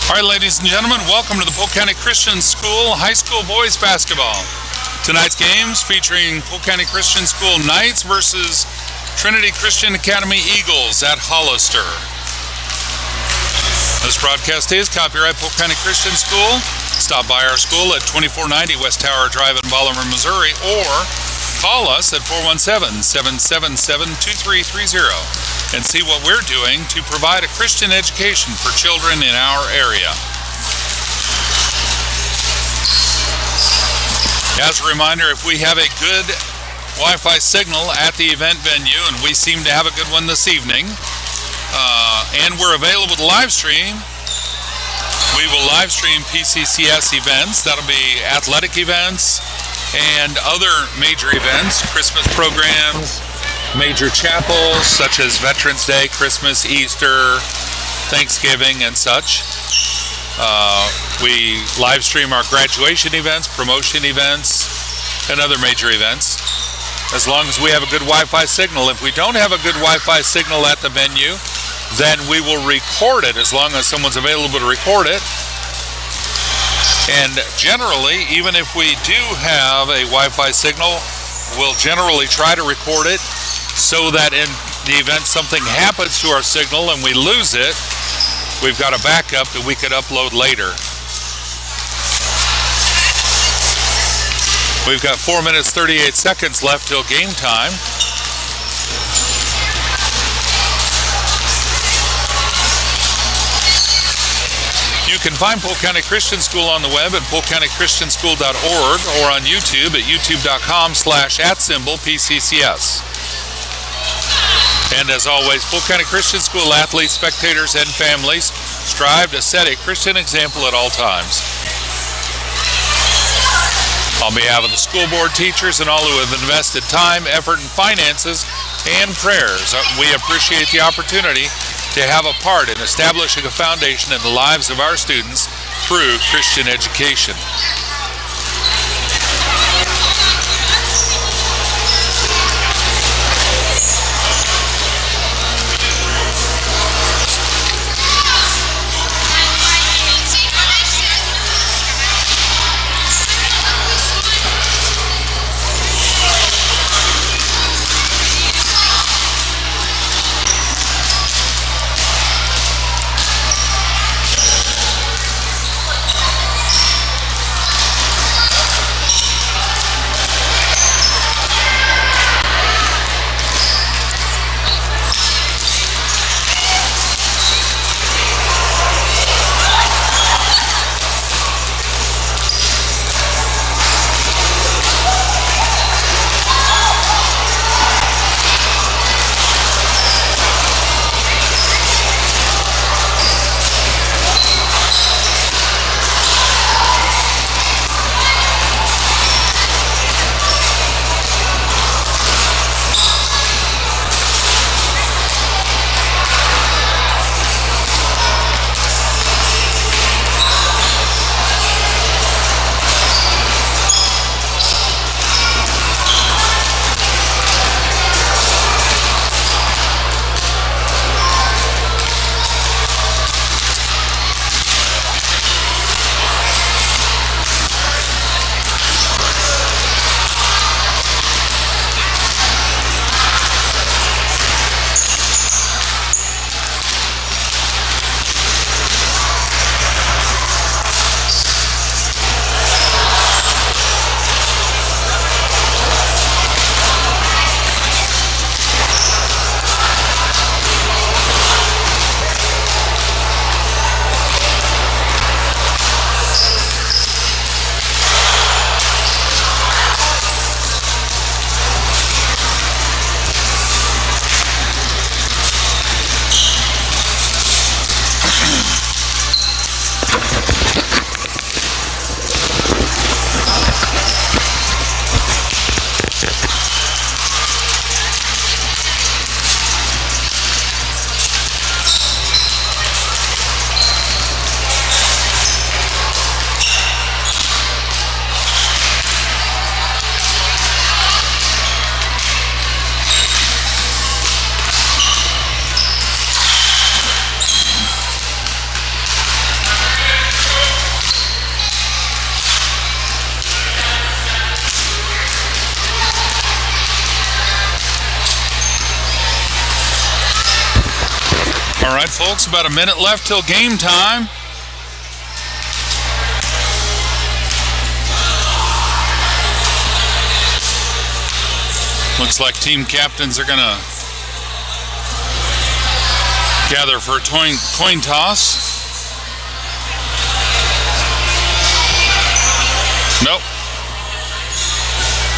All right, ladies and gentlemen, welcome to the Polk County Christian School High School Boys Basketball. Tonight's games featuring Polk County Christian School Knights versus Trinity Christian Academy Eagles at Hollister. This broadcast is copyright Polk County Christian School. Stop by our school at 2490 West Tower Drive in Bolivar, Missouri, or call us at 417-777-2330 and see what we're doing to provide a Christian education for children in our area. As a reminder, if we have a good Wi-Fi signal at the event venue, and we seem to have a good one this evening, and we're available to live stream, we will live stream PCCS events. That'll be athletic events and other major events, Christmas programs, major chapels such as Veterans Day, Christmas, Easter, Thanksgiving, and such. We live stream our graduation events, promotion events, and other major events, as long as we have a good Wi-Fi signal. If we don't have a good Wi-Fi signal at the venue, then we will record it as long as someone's available to record it. And generally, even if we do have a Wi-Fi signal, we'll generally try to record it so that in the event something happens to our signal and we lose it, we've got a backup that we could upload later. We've got 4 minutes 38 seconds left till game time. You can find Polk County Christian School on the web at polkcountychristianschool.org or on YouTube at youtube.com/@PCCS. And as always, Polk County Christian School athletes, spectators, and families strive to set a Christian example at all times. On behalf of the school board, teachers, and all who have invested time, effort, and finances and prayers, we appreciate the opportunity to have a part in establishing a foundation in the lives of our students through Christian education. right, folks, about a minute left till game time. Looks like team captains are going to gather for a coin toss. Nope.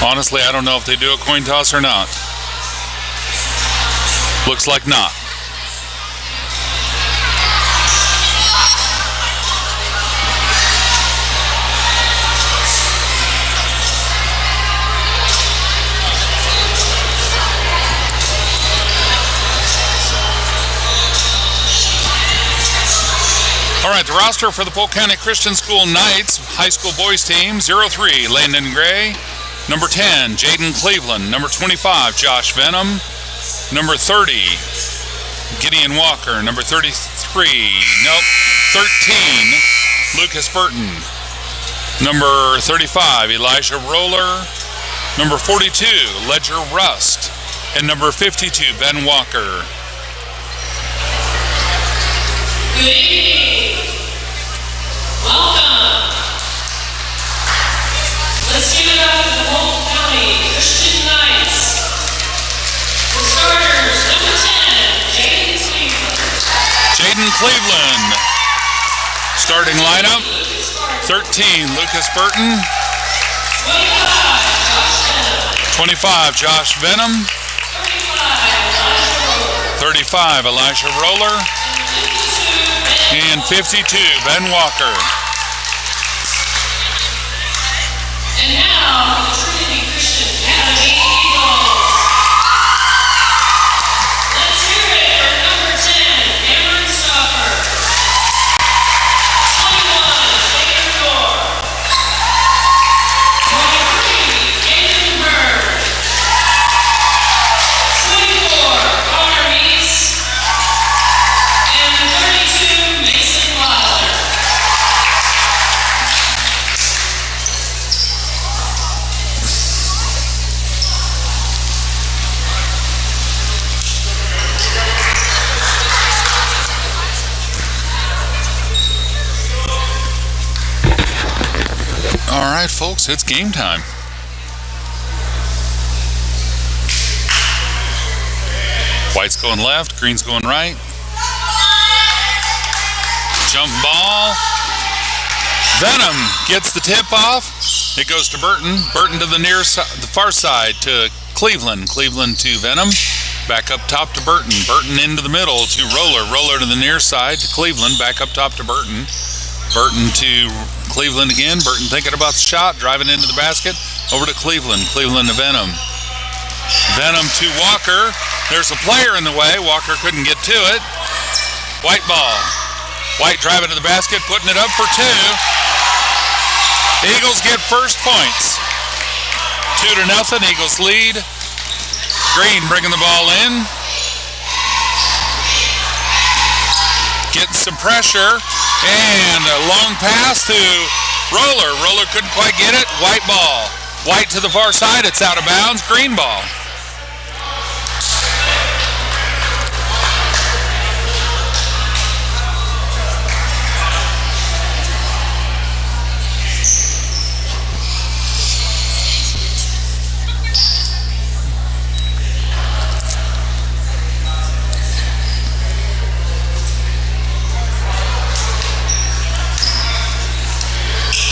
Honestly, I don't know if they do a coin toss or not. Looks like not. All right, the roster for the Polk County Christian School Knights high school boys team: 03, Landon Gray. Number 10, Jaden Cleveland. Number 25, Josh Venom. Number 30, Gideon Walker. Number 13, Lucas Burton. Number 35, Elijah Roller. Number 42, Ledger Rust. And number 52, Ben Walker. Good evening. Welcome. Let's give it up for the Polk County Christian Knights. The starters, number 10, Jaden Cleveland. Jaden Cleveland. Starting lineup: 13, Lucas Burton. 25, Josh Venom. 35, Elijah Roller. And 52, Ben Walker. And now, the Trinity Christian Academy Eagles. Let's hear it for number 10, Cameron Stoffer. 21, Taylor Dorr. 23, Jason Bird. 24, Connor Reese. And 32, Mason Wilder. All right, folks, it's game time. White's going left, green's going right. Jump ball. Venom gets the tip off. It goes to Burton. Burton to the far side to Cleveland. Cleveland to Venom. Back up top to Burton. Burton into the middle to Roller. Roller to the near side to Cleveland. Back up top to Burton. Burton to Cleveland again. Burton thinking about the shot. Driving into the basket. Over to Cleveland. Cleveland to Venom. Venom to Walker. There's a player in the way. Walker couldn't get to it. White ball. White driving to the basket, putting it up for 2. Eagles get first points. 2-0, Eagles lead. Green bringing the ball in. Getting some pressure. And a long pass to Roller. Roller couldn't quite get it. White ball. White to the far side. It's out of bounds. Green ball.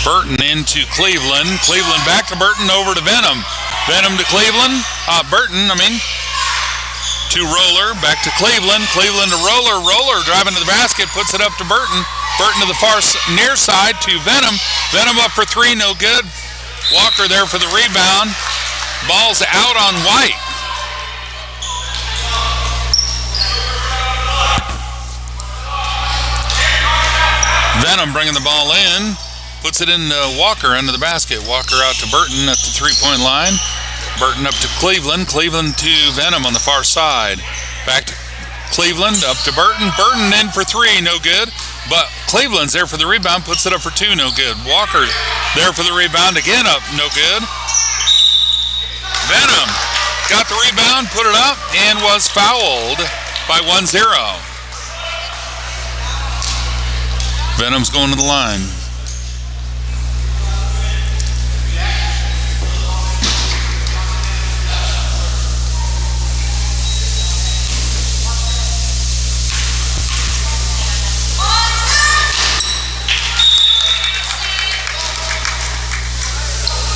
Burton into Cleveland. Cleveland back to Burton, over to Venom. Venom to Cleveland. Burton, to Roller. Back to Cleveland. Cleveland to Roller. Roller driving to the basket, puts it up to Burton. Burton to the far near side to Venom. Venom up for 3, no good. Walker there for the rebound. Ball's out on White. Venom bringing the ball in. Puts it in Walker under the basket. Walker out to Burton at the three-point line. Burton up to Cleveland. Cleveland to Venom on the far side. Back to Cleveland, up to Burton. Burton in for 3, no good. But Cleveland's there for the rebound, puts it up for 2, no good. Walker there for the rebound, again up, no good. Venom got the rebound, put it up, and was fouled by 1-0. Venom's going to the line.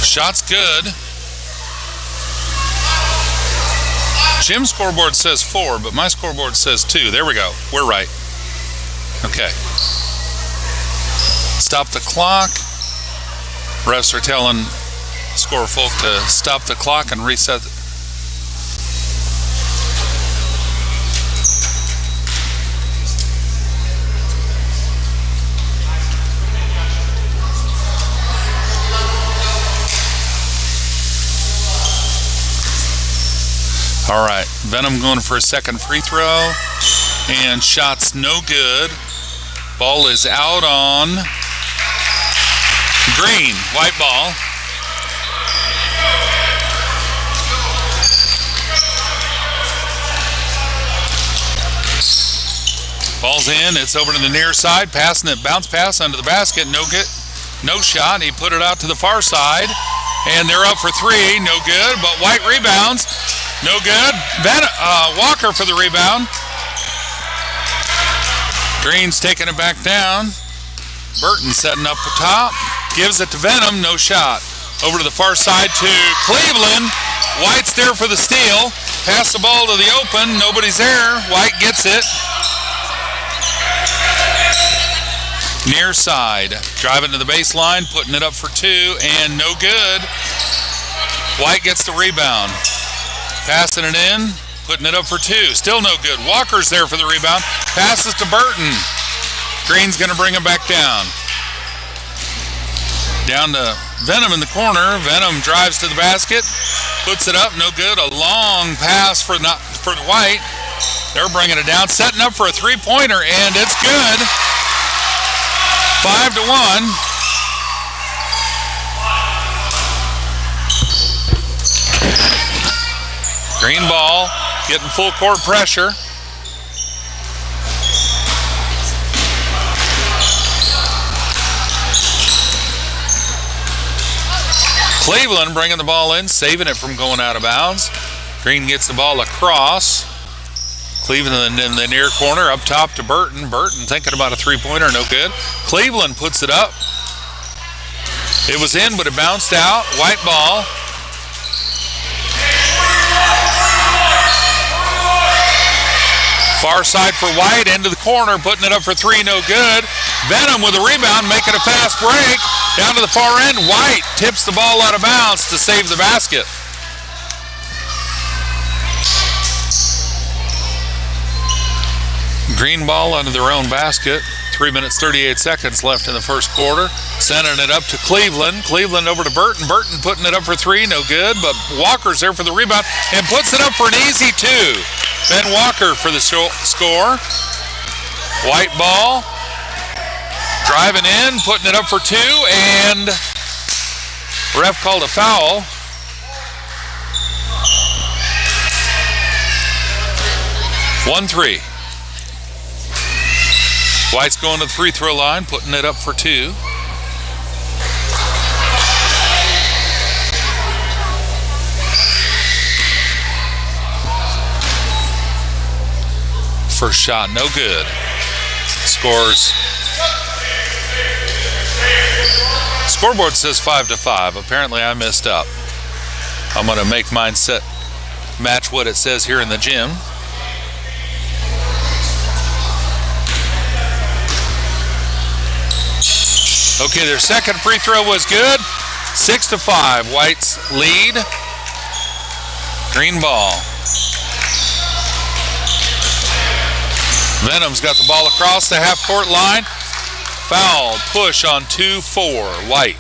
Shot's good. Jim's scoreboard says 4, but my scoreboard says 2. There we go. We're right. Okay. Stop the clock. Refs are telling score folk to stop the clock and reset. All right, Venom going for a second free throw, and shot's no good. Ball is out on green, white ball. Ball's in, it's over to the near side, passing it, bounce pass under the basket, no good, no shot. He put it out to the far side, and they're up for 3, no good, but White rebounds. No good. Walker for the rebound. Green's taking it back down. Burton setting up the top. Gives it to Venom. No shot. Over to the far side to Cleveland. White's there for the steal. Pass the ball to the open. Nobody's there. White gets it. Near side. Driving to the baseline. Putting it up for 2. And no good. White gets the rebound. Passing it in, putting it up for 2. Still no good. Walker's there for the rebound. Passes to Burton. Green's going to bring him back down. Down to Venom in the corner. Venom drives to the basket. Puts it up. No good. A long pass for White. They're bringing it down. Setting up for a three-pointer, and it's good. 5-1. Green ball, getting full court pressure. Cleveland bringing the ball in, saving it from going out of bounds. Green gets the ball across. Cleveland in the near corner, up top to Burton. Burton thinking about a three-pointer, no good. Cleveland puts it up. It was in, but it bounced out. White ball. Far side for White, into the corner, putting it up for 3, no good. Venom with a rebound, making a fast break. Down to the far end, White tips the ball out of bounds to save the basket. Green ball under their own basket. 3 minutes, 38 seconds left in the first quarter. Sending it up to Cleveland. Cleveland over to Burton. Burton putting it up for 3, no good, but Walker's there for the rebound and puts it up for an easy 2. Ben Walker for the score. White ball. Driving in, putting it up for 2, and ref called a foul. One, 3. White's going to the free throw line, putting it up for 2. First shot, no good. Scores. Scoreboard says 5-5. Apparently I messed up. I'm going to make mine match what it says here in the gym. Okay, their second free throw was good. 6-5. White's lead. Green ball. Venom's got the ball across the half-court line. Foul, push on 2-4, White.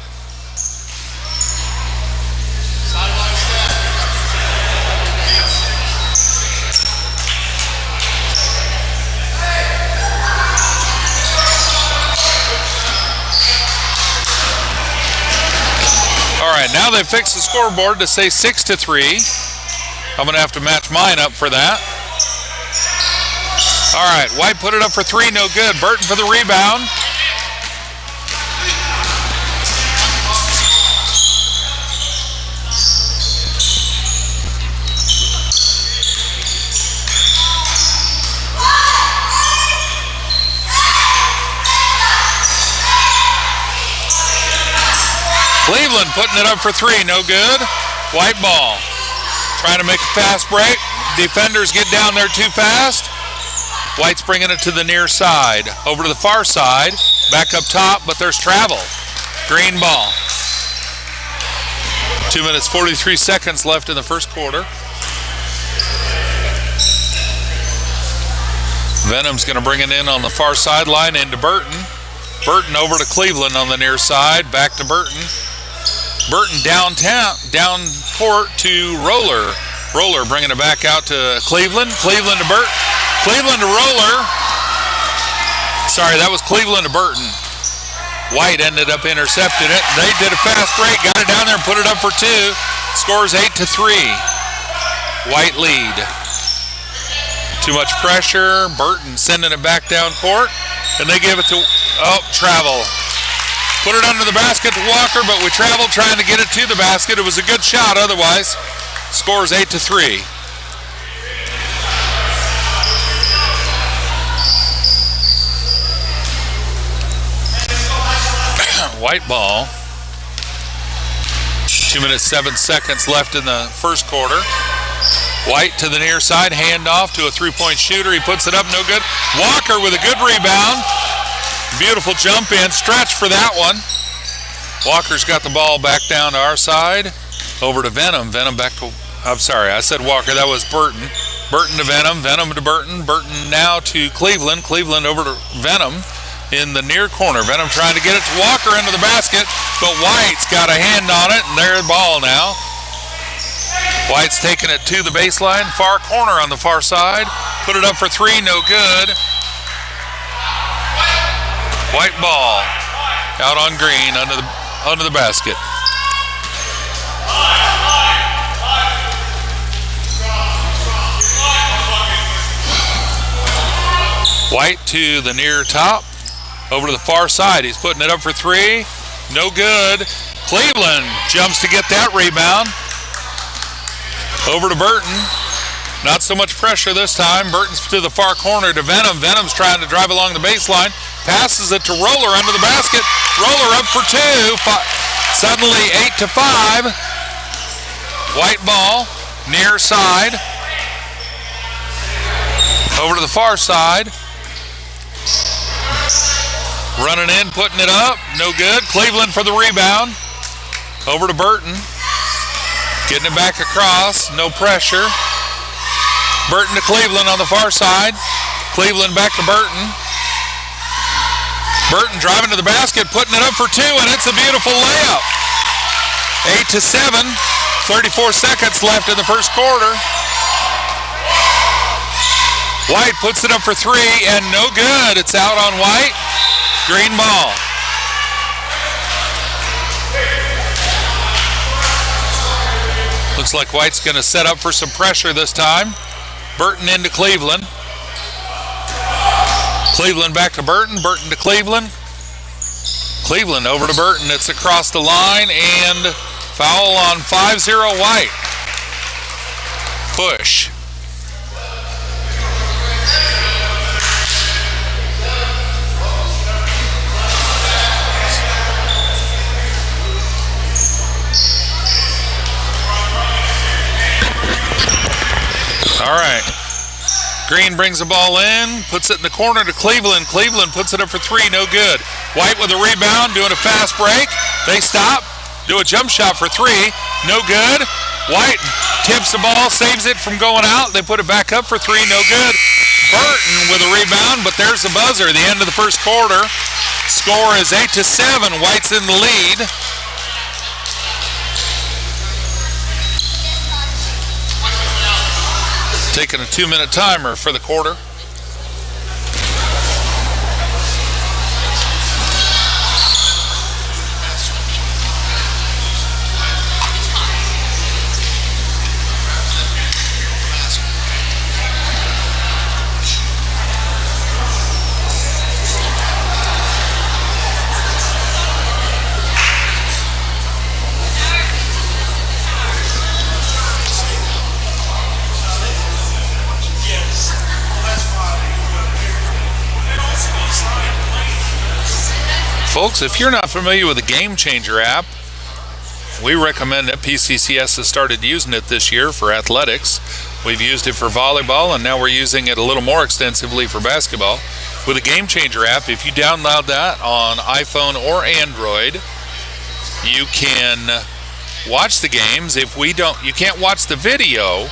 All right, now they fixed the scoreboard to say 6-3. I'm going to have to match mine up for that. All right, White put it up for 3, no good. Burton for the rebound. Cleveland putting it up for three, no good. White ball. Trying to make a fast break. Defenders get down there too fast. White's bringing it to the near side. Over to the far side. Back up top, but there's travel. Green ball. 2 minutes, 43 seconds left in the first quarter. Venom's going to bring it in on the far sideline into Burton. Burton over to Cleveland on the near side. Back to Burton. Burton down court to Roller. Roller bringing it back out to Cleveland. Cleveland to Burton. Cleveland to Roller. Sorry, that was Cleveland to Burton. White ended up intercepting it. They did a fast break, got it down there and put it up for two. Scores 8-3. White lead. Too much pressure. Burton sending it back down court. And they give it to, travel. Put it under the basket to Walker, but we traveled trying to get it to the basket. It was a good shot otherwise. Scores 8-3. White ball. 2 minutes, 7 seconds left in the first quarter. White to the near side, handoff to a three-point shooter. He puts it up, no good. Walker with a good rebound. Beautiful jump in, stretch for that one. Walker's got the ball back down to our side. Over to Venom. Venom back to, I'm sorry, I said Walker, that was Burton. Burton to Venom, Venom to Burton. Burton now to Cleveland. Cleveland over to Venom in the near corner. Venom trying to get it to Walker into the basket, but White's got a hand on it, and there's the ball now. White's taking it to the baseline, far corner on the far side. Put it up for three, no good. White ball out on green under the basket. White to the near top. Over to the far side. He's putting it up for three. No good. Cleveland jumps to get that rebound. Over to Burton. Not so much pressure this time. Burton's to the far corner to Venom. Venom's trying to drive along the baseline. Passes it to Roller under the basket. Roller up for two. Suddenly 8-5. White ball. Near side. Over to the far side. Running in, putting it up. No good. Cleveland for the rebound. Over to Burton. Getting it back across. No pressure. Burton to Cleveland on the far side. Cleveland back to Burton. Burton driving to the basket, putting it up for two, and it's a beautiful layup. 8-7. 34 seconds left in the first quarter. White puts it up for three, and no good. It's out on White. Green ball. Looks like White's going to set up for some pressure this time. Burton into Cleveland. Cleveland back to Burton. Burton to Cleveland. Cleveland over to Burton. It's across the line and foul on 5-0 White. Push. All right. Green brings the ball in, puts it in the corner to Cleveland. Cleveland puts it up for three, no good. White with a rebound, doing a fast break. They stop, do a jump shot for three, no good. White tips the ball, saves it from going out. They put it back up for three, no good. Burton with a rebound, but there's the buzzer, the end of the first quarter. Score is 8-7, White's in the lead. Taking a 2-minute timer for the quarter. Folks, if you're not familiar with the Game Changer app, we recommend that PCCS has started using it this year for athletics. We've used it for volleyball, and now we're using it a little more extensively for basketball. With a Game Changer app, if you download that on iPhone or Android, you can watch the games. You can't watch the video,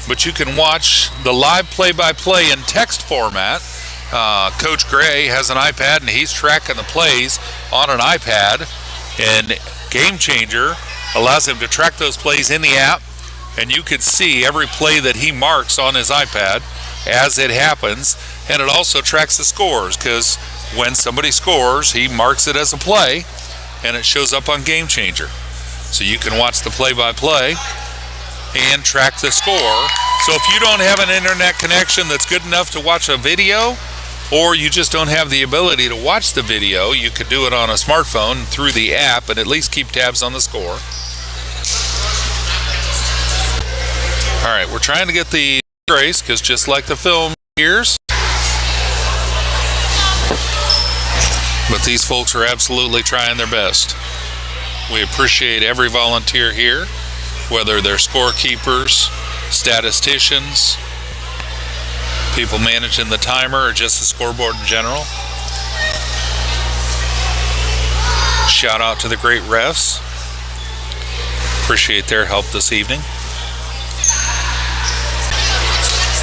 but you can watch the live play-by-play in text format. Coach Gray has an iPad, and he's tracking the plays on an iPad, and Game Changer allows him to track those plays in the app, and you can see every play that he marks on his iPad as it happens. And it also tracks the scores, because when somebody scores, he marks it as a play, and it shows up on Game Changer. So you can watch the play-by-play and track the score. So if you don't have an internet connection that's good enough to watch a video, or you just don't have the ability to watch the video, you could do it on a smartphone through the app and at least keep tabs on the score. All right, we're trying to get the race, because just like the film years, but these folks are absolutely trying their best. We appreciate every volunteer here, whether they're scorekeepers, statisticians, people managing the timer, or just the scoreboard in general. Shout out to the great refs. Appreciate their help this evening.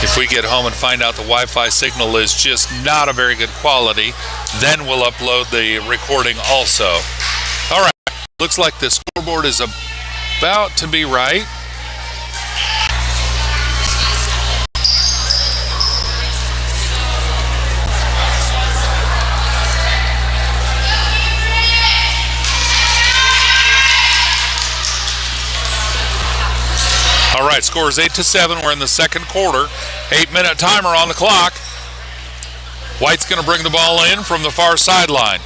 If we get home and find out the Wi-Fi signal is just not a very good quality, then we'll upload the recording also. All right, looks like the scoreboard is about to be right. All right, score is 8-7. We're in the second quarter. 8-minute timer on the clock. White's going to bring the ball in from the far sideline.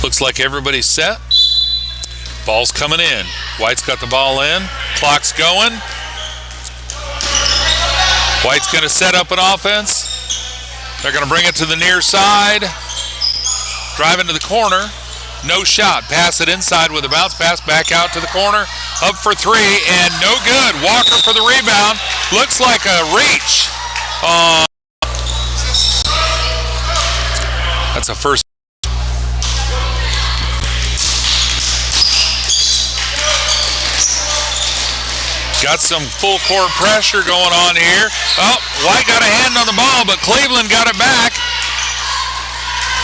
Looks like everybody's set. Ball's coming in. White's got the ball in. Clock's going. White's going to set up an offense. They're going to bring it to the near side. Drive into the corner. No shot. Pass it inside with a bounce pass. Back out to the corner. Up for three, and no good. Walker for the rebound. Looks like a reach. That's a first. Got some full court pressure going on here. Oh, White got a hand on the ball, but Cleveland got it back.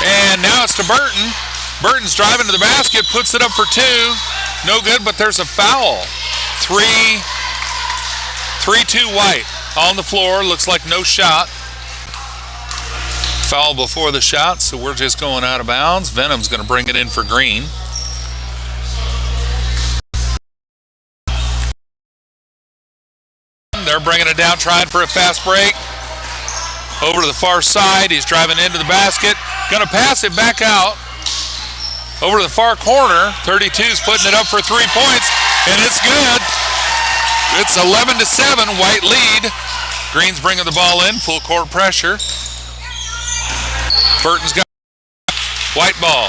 And now it's to Burton. Burton's driving to the basket, puts it up for two. No good, but there's a foul. 3-2 White on the floor. Looks like no shot. Foul before the shot, so we're just going out of bounds. Venom's going to bring it in for Green. They're bringing it down, trying for a fast break. Over to the far side. He's driving into the basket. Going to pass it back out. Over to the far corner. 32's putting it up for 3 points, and it's good. It's 11-7. White lead. Green's bringing the ball in. Full court pressure. Burton's got White ball.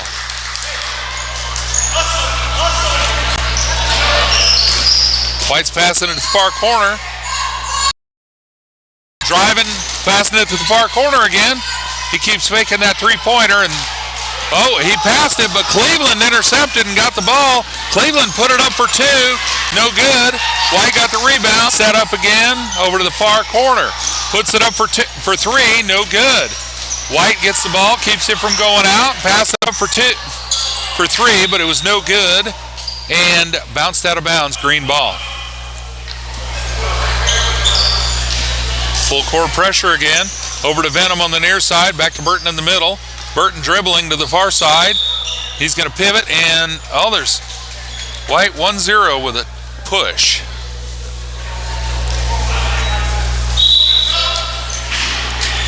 White's passing it to the far corner. Driving, passing it to the far corner again. He keeps making that three-pointer, and he passed it, but Cleveland intercepted and got the ball. Cleveland put it up for two. No good. White got the rebound. Set up again over to the far corner. Puts it up for three. No good. White gets the ball, keeps it from going out. Pass it up for three, but it was no good. And bounced out of bounds. Green ball. Full court pressure again. Over to Venom on the near side. Back to Burton in the middle. Burton dribbling to the far side. He's going to pivot, and there's White 1-0 with a push.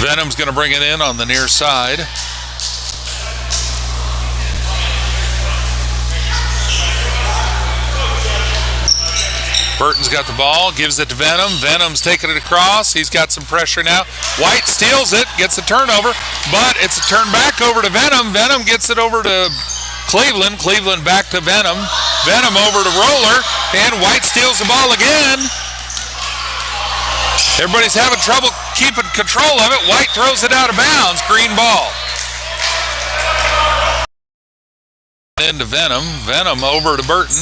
Venom's going to bring it in on the near side. Burton's got the ball, gives it to Venom. Venom's taking it across. He's got some pressure now. White steals it, gets a turnover, but it's a turn back over to Venom. Venom gets it over to Cleveland. Cleveland back to Venom. Venom over to Roller, and White steals the ball again. Everybody's having trouble keeping control of it. White throws it out of bounds. Green ball. Into Venom. Venom over to Burton.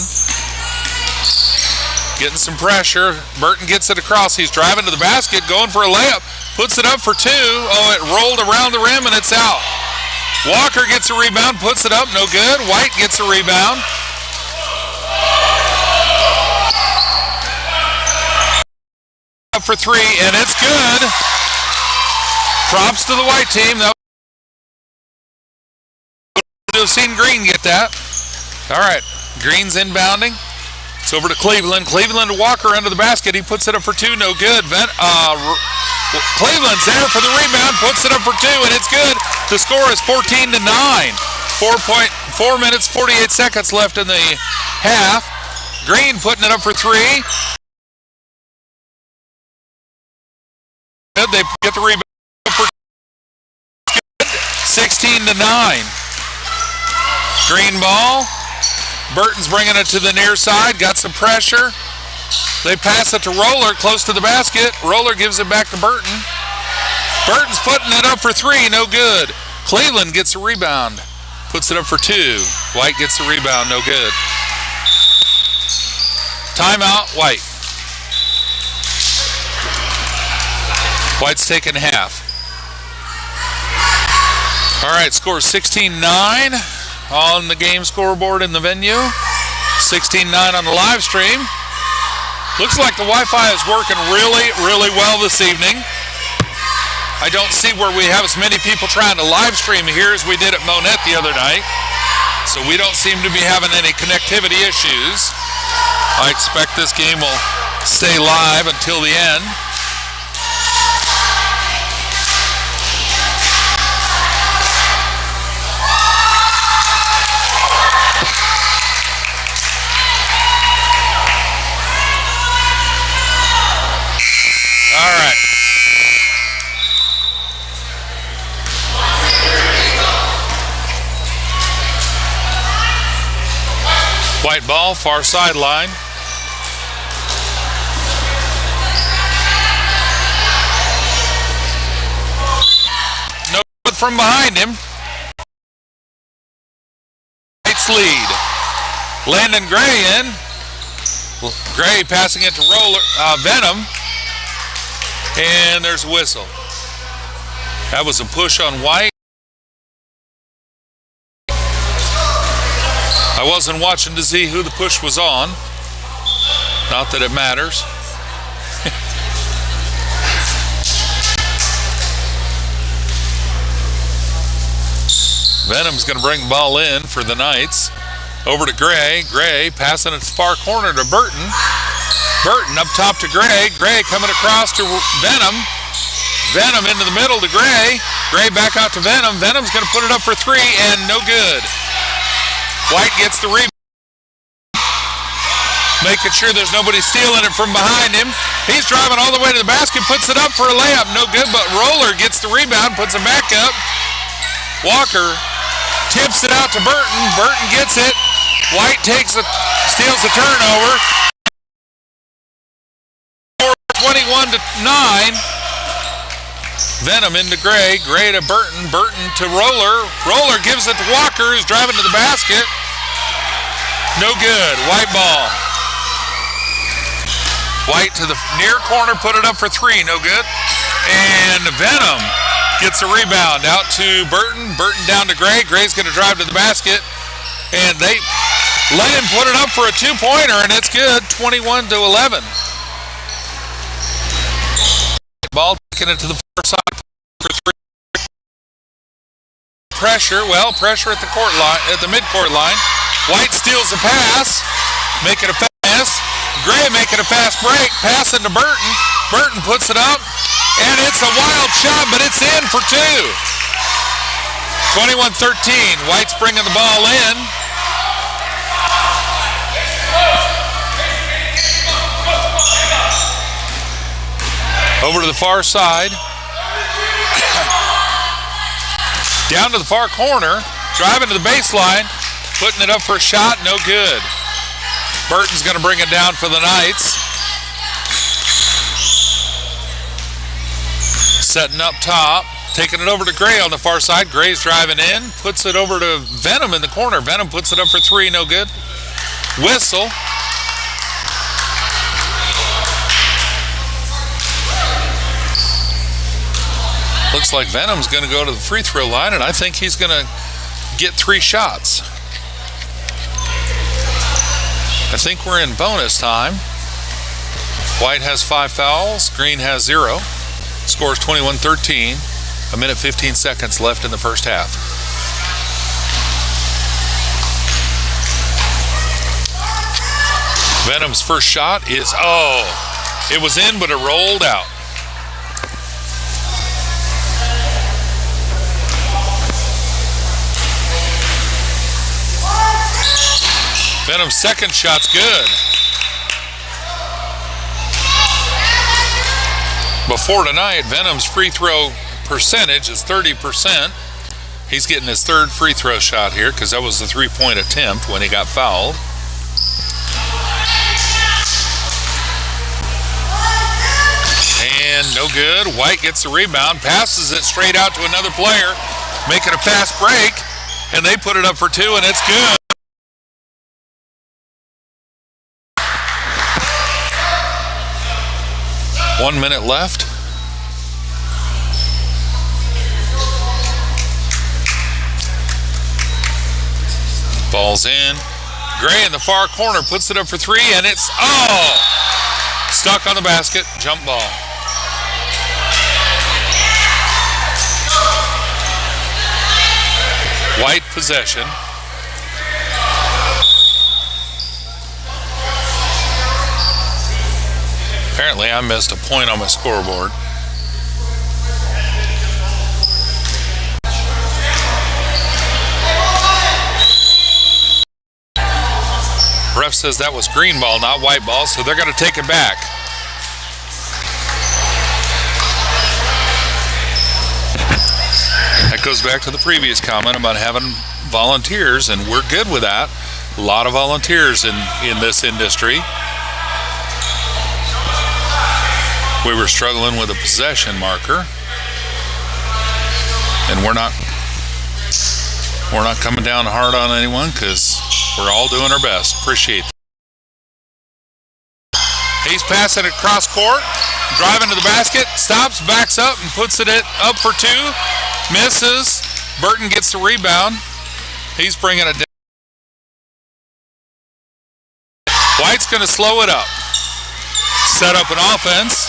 Getting some pressure. Burton gets it across. He's driving to the basket, going for a layup. Puts it up for two. Oh, it rolled around the rim and it's out. Walker gets a rebound, puts it up, no good. White gets a rebound. Up for three, and it's good. Props to the White team. That would have seen Green get that. All right, Green's inbounding. It's over to Cleveland. Cleveland to Walker under the basket. He puts it up for two, no good. Cleveland's there for the rebound, puts it up for two, and it's good. The score is 14-9. 4 minutes, 48 seconds left in the half. Green putting it up for three. They get the rebound for 16-9. Green ball. Burton's bringing it to the near side. Got some pressure. They pass it to Roller close to the basket. Roller gives it back to Burton. Burton's putting it up for three. No good. Cleveland gets a rebound. Puts it up for two. White gets the rebound. No good. Timeout, White. White's taking half. All right, score 16-9 on the game scoreboard in the venue. 16-9 on the live stream. Looks like the Wi-Fi is working really, really well this evening. I don't see where we have as many people trying to live stream here as we did at Monette the other night. So we don't seem to be having any connectivity issues. I expect this game will stay live until the end. All right. White ball, far sideline. No good from behind him. White's lead. Landon Gray in. Gray passing it to Venom. And there's a whistle. That was a push on White. I wasn't watching to see who the push was on. Not that it matters. Venom's going to bring the ball in for the Knights. Over to Gray. Gray passing it to the far corner to Burton. Burton up top to Gray. Gray coming across to Venom. Venom into the middle to Gray. Gray back out to Venom. Venom's going to put it up for three and no good. White gets the rebound. Making sure there's nobody stealing it from behind him. He's driving all the way to the basket. Puts it up for a layup. No good, but Roller gets the rebound. Puts it back up. Walker tips it out to Burton. Burton gets it. White steals the turnover. 21-9. Venom into Gray. Gray to Burton. Burton to Roller. Roller gives it to Walker, who's driving to the basket. No good. White ball. White to the near corner. Put it up for three. No good. And Venom gets a rebound out to Burton. Burton down to Gray. Gray's going to drive to the basket. And they let him put it up for a two-pointer, and it's good. 21-11. Ball taking it to the far side for three. Pressure at the court line, at the midcourt line. White steals the pass, making a pass. Gray making a fast break, passing to Burton. Burton puts it up, and it's a wild shot, but it's in for two. 21-13. White's bringing the ball in. Over to the far side. Down to the far corner. Driving to the baseline. Putting it up for a shot. No good. Burton's going to bring it down for the Knights. Setting up top. Taking it over to Gray on the far side. Gray's driving in. Puts it over to Venom in the corner. Venom puts it up for three. No good. Whistle. Looks like Venom's going to go to the free throw line, and I think he's going to get 3 shots. I think we're in bonus time. White has 5 fouls. Green has 0. Score is 21-13. 1 minute 15 seconds left in the first half. Venom's first shot is, it was in, but it rolled out. Venom's second shot's good. Before tonight, Venom's free throw percentage is 30%. He's getting his 3rd free throw shot here because that was the 3-point attempt when he got fouled. And no good. White gets the rebound, passes it straight out to another player, making a fast break, and they put it up for 2, and it's good. One minute left. Ball's in. Gray in the far corner puts it up for 3, and it's, stuck on the basket. Jump ball. White possession. Apparently I missed a point on my scoreboard. Ref says that was green ball, not white ball, so they're going to take it back. That goes back to the previous comment about having volunteers, and we're good with that. A lot of volunteers in this industry. We were struggling with a possession marker, and we're not coming down hard on anyone because we're all doing our best. Appreciate that. He's passing it across court, driving to the basket, stops, backs up, and puts it up for 2. Misses. Burton gets the rebound. He's bringing it down. White's going to slow it up. Set up an offense.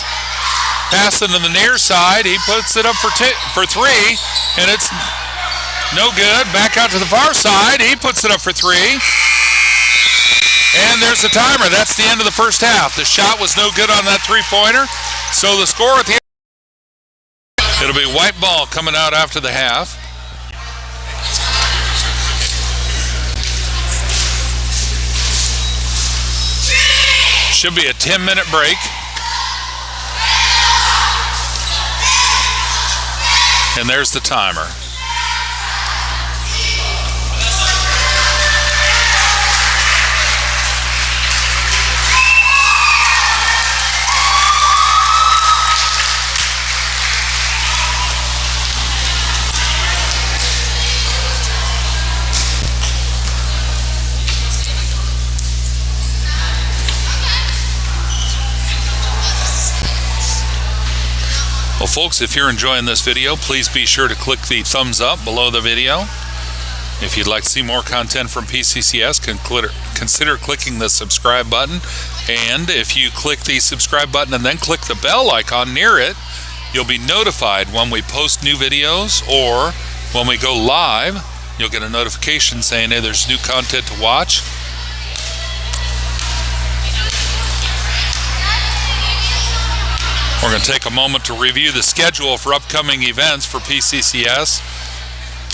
Passing to the near side. He puts it up for 3, and it's no good. Back out to the far side. He puts it up for 3. And there's the timer. That's the end of the first half. The shot was no good on that 3-pointer. So the score at the end, it'll be white ball coming out after the half. Should be a 10-minute break. And there's the timer. Well, folks, if you're enjoying this video, please be sure to click the thumbs up below the video. If you'd like to see more content from PCCS, consider clicking the subscribe button. And if you click the subscribe button and then click the bell icon near it, you'll be notified when we post new videos, or when we go live, you'll get a notification saying, hey, there's new content to watch. We're going to take a moment to review the schedule for upcoming events for PCCS.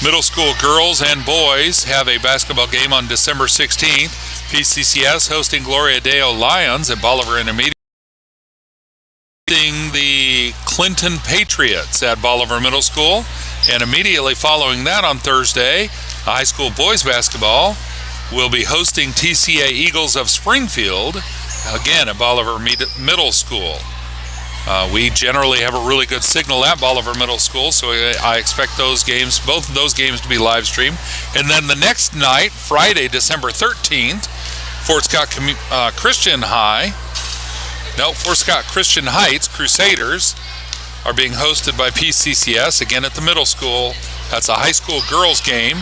Middle school girls and boys have a basketball game on December 16th. PCCS hosting Gloria Deo Lions at Bolivar Intermediate. the Clinton Patriots at Bolivar Middle School. And immediately following that on Thursday, high school boys basketball will be hosting TCA Eagles of Springfield, again at Bolivar Middle School. We generally have a really good signal at Bolivar Middle School, so I expect those games, both of those games, to be live streamed. And then the next night, Friday, December 13th, Fort Scott Christian Heights Crusaders are being hosted by PCCS, again at the middle school. That's a high school girls game.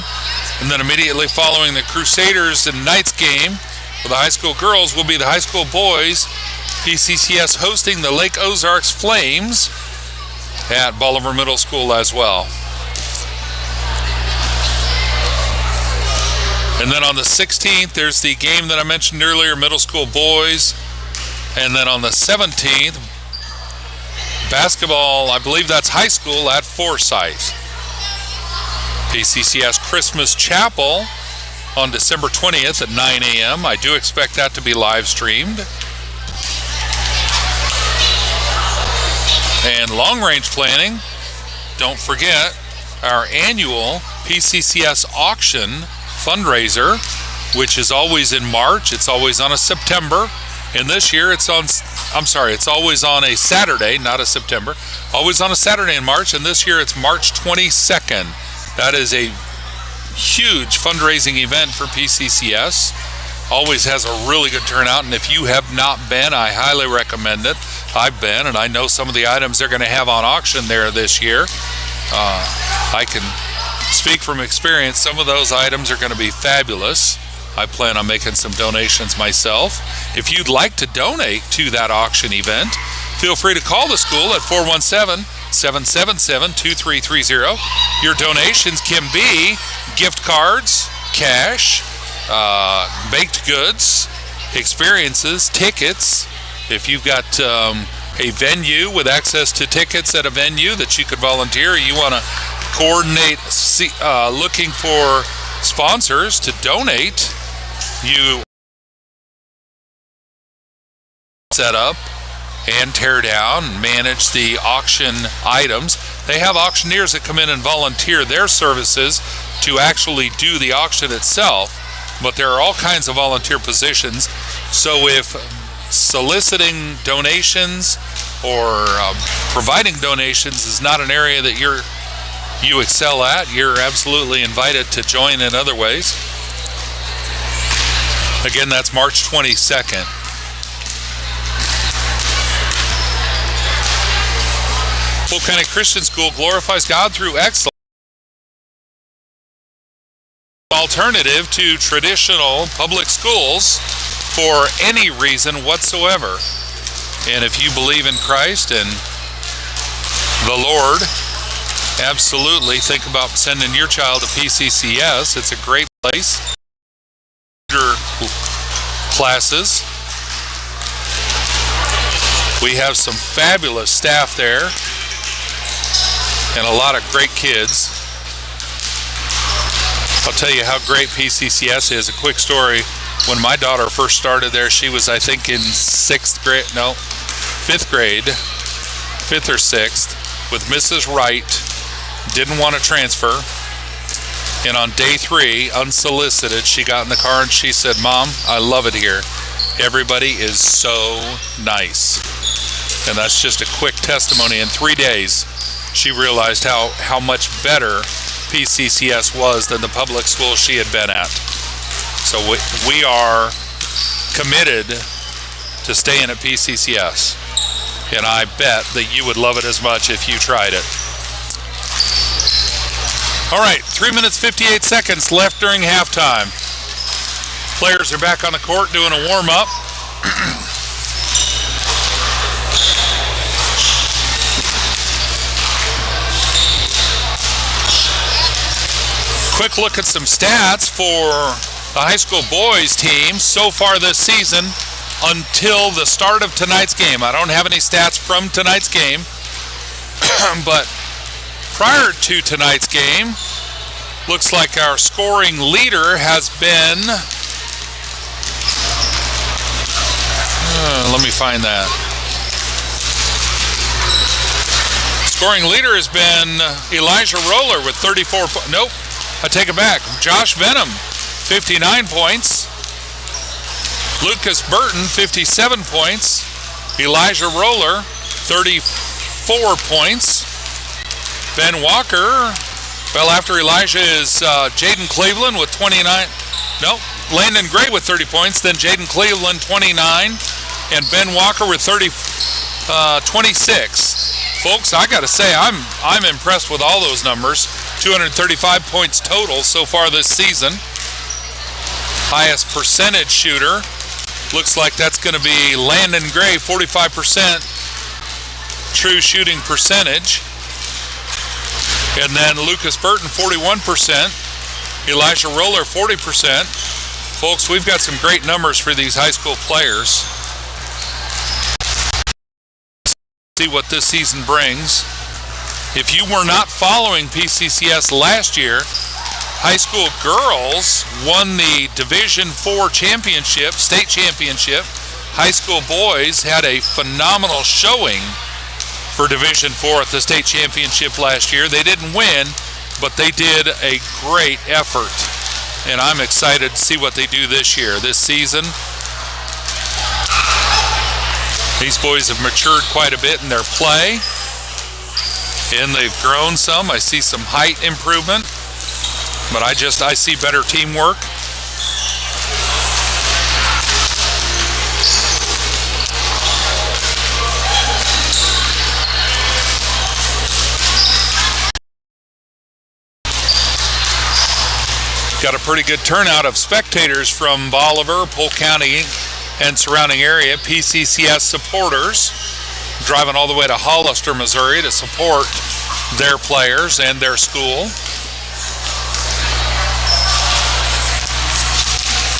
And then immediately following the Crusaders and Knights game for the high school girls will be the high school boys. PCCS hosting the Lake Ozarks Flames at Bolivar Middle School as well. And then on the 16th, there's the game that I mentioned earlier, middle school boys. And then on the 17th, basketball, I believe that's high school at Forsyth. PCCS Christmas Chapel on December 20th at 9 a.m. I do expect that to be live streamed. And long-range planning, don't forget our annual PCCS auction fundraiser, which is always in March. It's always on a September. And this year it's always on a Saturday, not a September. Always on a Saturday in March, and this year it's March 22nd. That is a huge fundraising event for PCCS. Always has a really good turnout, and if you have not been, I highly recommend it. I've been, and I know some of the items they're going to have on auction there this year. I can speak from experience. Some of those items are going to be fabulous. I plan on making some donations myself. If you'd like to donate to that auction event, feel free to call the school at 417-777-2330. Your donations can be gift cards, cash, baked goods, experiences, tickets. If you've got a venue with access to tickets at a venue that you could volunteer, you want to coordinate looking for sponsors to donate, you set up and tear down and manage the auction items. They have auctioneers that come in and volunteer their services to actually do the auction itself, but there are all kinds of volunteer positions. So if soliciting donations or providing donations is not an area that you excel at, you're absolutely invited to join in other ways. Again, that's March 22nd. Polk County Christian School glorifies God through excellence. Alternative to traditional public schools for any reason whatsoever. And if you believe in Christ and the Lord, absolutely think about sending your child to PCCS. It's a great place. Classes. We have some fabulous staff there and a lot of great kids. I'll tell you how great PCCS is. A quick story. When my daughter first started there, she was, I think, in fifth grade, 5th or 6th, with Mrs. Wright. Didn't want to transfer. And on day 3, unsolicited, she got in the car and she said, "Mom, I love it here. Everybody is so nice." And that's just a quick testimony. In 3 days, she realized how much better PCCS was than the public school she had been at. So we are committed to staying at PCCS. And I bet that you would love it as much if you tried it. All right, 3 minutes, 58 seconds left during halftime. Players are back on the court doing a warm-up. Quick look at some stats for the high school boys team so far this season until the start of tonight's game. I don't have any stats from tonight's game, but prior to tonight's game, looks like our scoring leader has been, let me find that. Scoring leader has been Elijah Roller with 34 points. Nope, I take it back. Josh Venom, 59 points. Lucas Burton, 57 points. Elijah Roller, 34 points. Ben Walker, well, after Elijah is Jaden Cleveland with 29. Nope, Landon Gray with 30 points. Then Jaden Cleveland, 29. And Ben Walker with 26. Folks, I got to say, I'm impressed with all those numbers. 235 points total so far this season. Highest percentage shooter. Looks like that's going to be Landon Gray, 45% true shooting percentage. And then Lucas Burton, 41%. Elijah Roller, 40%. Folks, we've got some great numbers for these high school players. See what this season brings. If you were not following PCCS last year, high school girls won the Division IV championship, state championship. High school boys had a phenomenal showing for Division IV at the state championship last year. They didn't win, but they did a great effort. And I'm excited to see what they do this year, this season. These boys have matured quite a bit in their play, and they've grown some. I see some height improvement, but I see better teamwork. Got a pretty good turnout of spectators from Bolivar, Polk County, and surrounding area. PCCS supporters driving all the way to Hollister, Missouri to support their players and their school.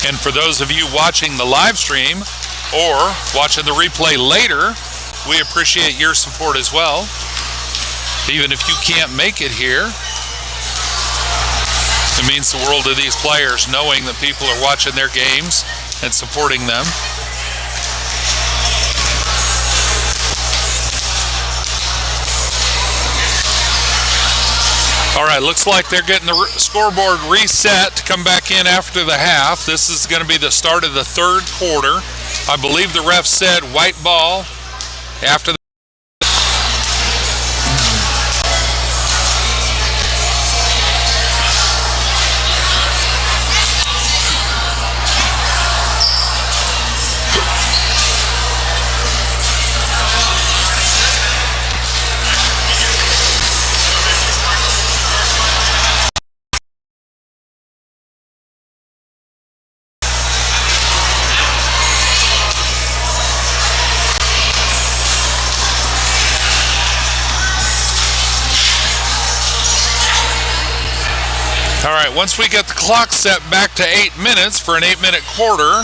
And for those of you watching the live stream or watching the replay later, we appreciate your support as well. Even if you can't make it here, it means the world to these players knowing that people are watching their games and supporting them. All right, looks like they're getting the scoreboard reset to come back in after the half. This is going to be the start of the third quarter. I believe the ref said white ball after the once we get the clock set back to 8 minutes for an 8-minute quarter,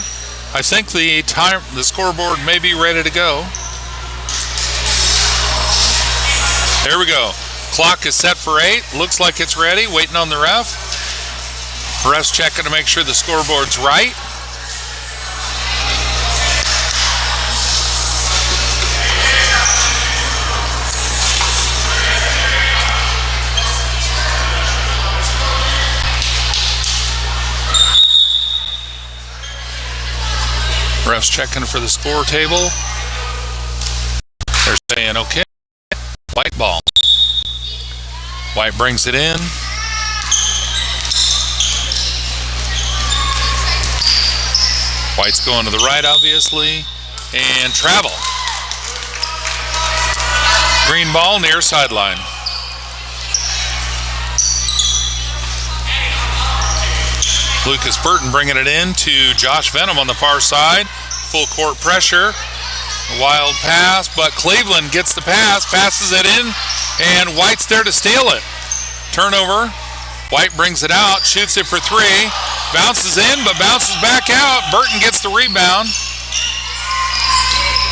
I think the scoreboard may be ready to go. There we go. Clock is set for 8. Looks like it's ready. Waiting on the ref. Ref's checking to make sure the scoreboard's right. Ref's checking for the score table. They're saying okay. White ball. White brings it in. White's going to the right, obviously. And travel. Green ball near sideline. Lucas Burton bringing it in to Josh Venom on the far side. Full court pressure. Wild pass, but Cleveland gets the pass, passes it in, and White's there to steal it. Turnover. White brings it out, shoots it for three. Bounces in, but bounces back out. Burton gets the rebound.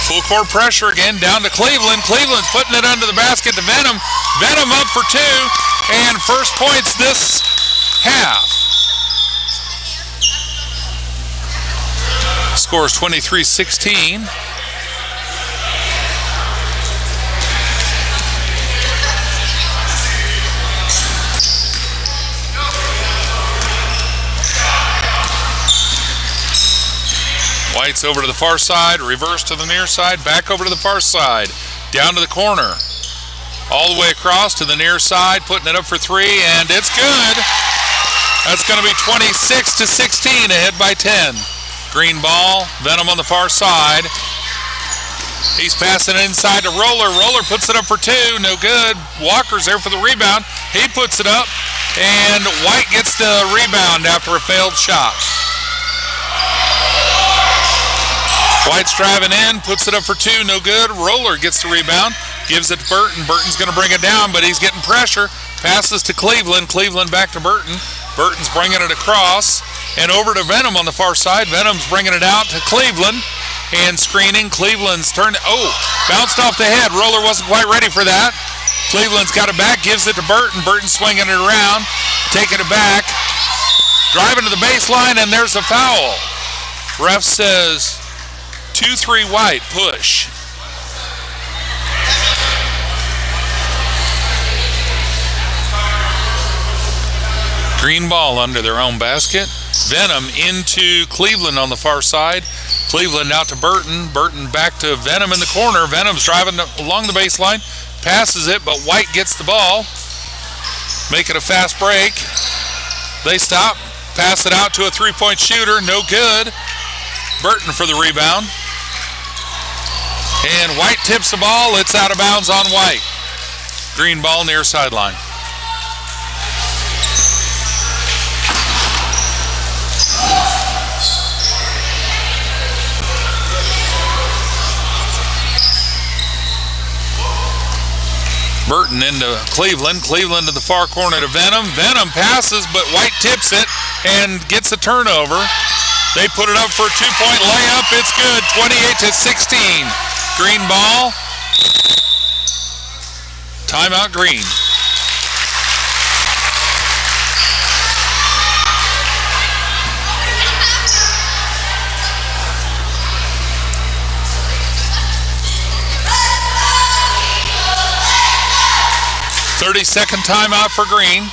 Full court pressure again, down to Cleveland. Cleveland's putting it under the basket to Venom. Venom up for two, and first points this half. Scores 23-16. White's over to the far side, reverse to the near side, back over to the far side, down to the corner, all the way across to the near side, putting it up for three, and it's good. That's going to be 26-16, ahead by 10. Green ball, Venom on the far side. He's passing it inside to Roller. Roller puts it up for two, no good. Walker's there for the rebound. He puts it up, and White gets the rebound after a failed shot. White's driving in, puts it up for two, no good. Roller gets the rebound, gives it to Burton. Burton's going to bring it down, but he's getting pressure. Passes to Cleveland. Cleveland back to Burton. Burton's bringing it across and over to Venom on the far side. Venom's bringing it out to Cleveland and screening. Cleveland's turned. Oh, bounced off the head. Roller wasn't quite ready for that. Cleveland's got it back, gives it to Burton. Burton swinging it around, taking it back, driving to the baseline, and there's a foul. Ref says 2-3 White, push. Green ball under their own basket. Venom into Cleveland on the far side. Cleveland out to Burton. Burton back to Venom in the corner. Venom's driving along the baseline. Passes it, but White gets the ball. Make it a fast break. They stop. Pass it out to a three-point shooter. No good. Burton for the rebound. And White tips the ball. It's out of bounds on White. Green ball near sideline. Burton into Cleveland. Cleveland to the far corner to Venom. Venom passes, but White tips it and gets a turnover. They put it up for a two-point layup. It's good, 28-16. Green ball. Timeout Green. Second timeout for Green.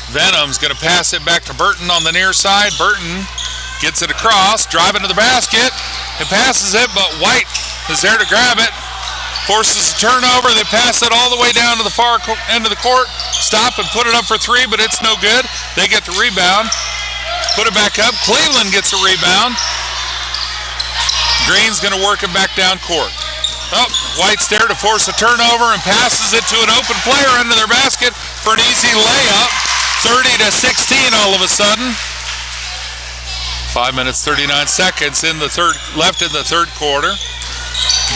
Venom's going to pass it back to Burton on the near side. Burton gets it across, driving to the basket, and passes it, but White is there to grab it. Forces a turnover. They pass it all the way down to the far end of the court. Stop and put it up for three, but it's no good. They get the rebound. Put it back up. Cleveland gets the rebound. Green's going to work it back down court. Oh, White's there to force a turnover and passes it to an open player under their basket for an easy layup. 30-16 all of a sudden. 5 minutes, 39 seconds left in the third quarter.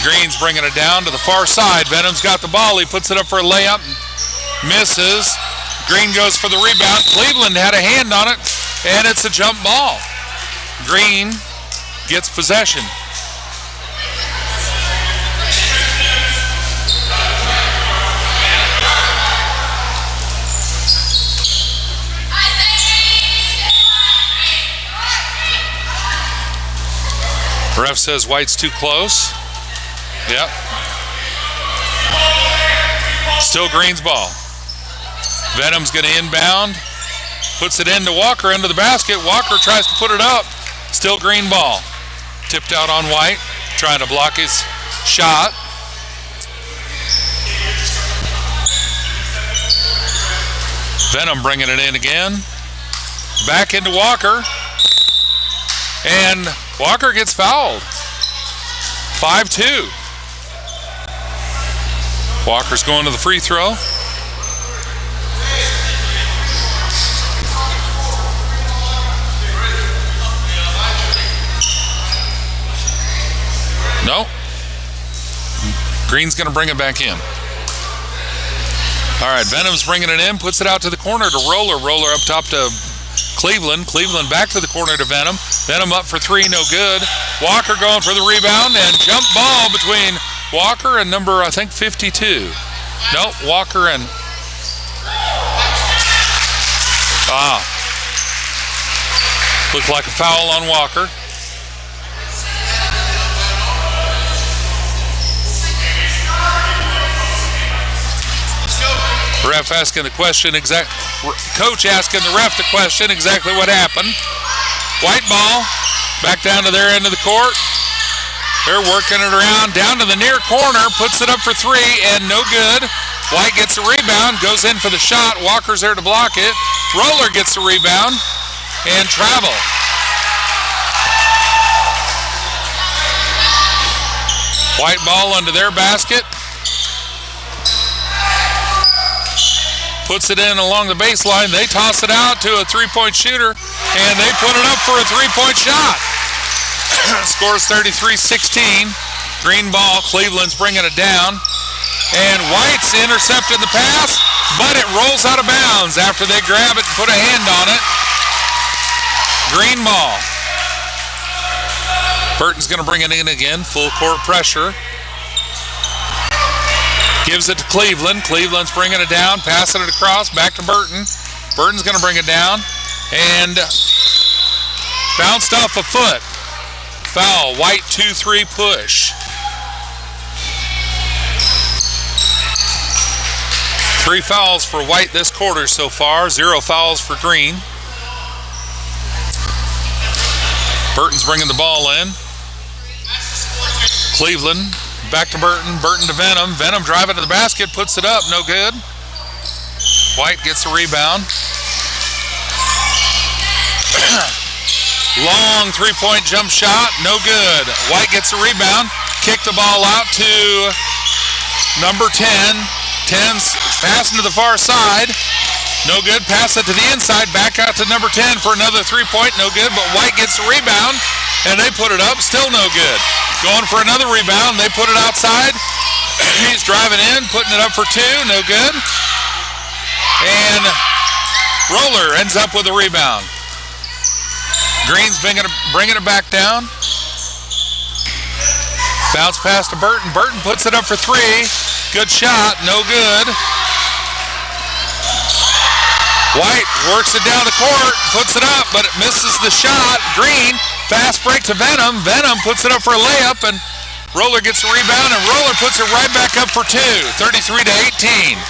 Green's bringing it down to the far side. Venom's got the ball. He puts it up for a layup. Misses. Green goes for the rebound. Cleveland had a hand on it, and it's a jump ball. Green gets possession. Ref says White's too close. Yep. Still Green's ball. Venom's going to inbound. Puts it into Walker into the basket. Walker tries to put it up. Still Green ball. Tipped out on White. Trying to block his shot. Venom bringing it in again. Back into Walker. And Walker gets fouled. 5-2. Walker's going to the free throw. No. Green's going to bring it back in. All right, Venom's bringing it in, puts it out to the corner to Roller. Roller up top to Cleveland. Cleveland back to the corner to Venom. Venom up for three, no good. Walker going for the rebound, and jump ball between Walker and number, I think, 52. Nope, Walker and... Looked like a foul on Walker. Ref asking the question, coach asking the ref the question, exactly what happened. White ball, back down to their end of the court. They're working it around, down to the near corner, puts it up for three, and no good. White gets the rebound, goes in for the shot. Walker's there to block it. Roller gets the rebound, and travel. White ball under their basket. Puts it in along the baseline. They toss it out to a three-point shooter, and they put it up for a three-point shot. Scores 33-16. Green ball. Cleveland's bringing it down. And White's intercepted the pass, but it rolls out of bounds after they grab it and put a hand on it. Green ball. Burton's going to bring it in again. Full court pressure. Gives it to Cleveland. Cleveland's bringing it down, passing it across, back to Burton. Burton's going to bring it down, and bounced off a foot. Foul. White 2-3 push. 3 fouls for White this quarter so far. 0 fouls for Green. Burton's bringing the ball in. Cleveland. Back to Burton. Burton to Venom. Venom driving to the basket. Puts it up. No good. White gets the rebound. Long three-point jump shot. No good. White gets the rebound. Kick the ball out to number 10. 10's passing to the far side. No good. Pass it to the inside. Back out to number 10 for another three-point. No good. But White gets the rebound, and they put it up. Still no good. Going for another rebound. They put it outside. He's driving in, putting it up for 2. No good. And Roller ends up with a rebound. Green's bringing it back down. Bounce pass to Burton. Burton puts it up for 3. Good shot. No good. White works it down the court, puts it up, but it misses the shot. Green, fast break to Venom. Venom puts it up for a layup, and Roller gets the rebound, and Roller puts it right back up for 2. 33-18.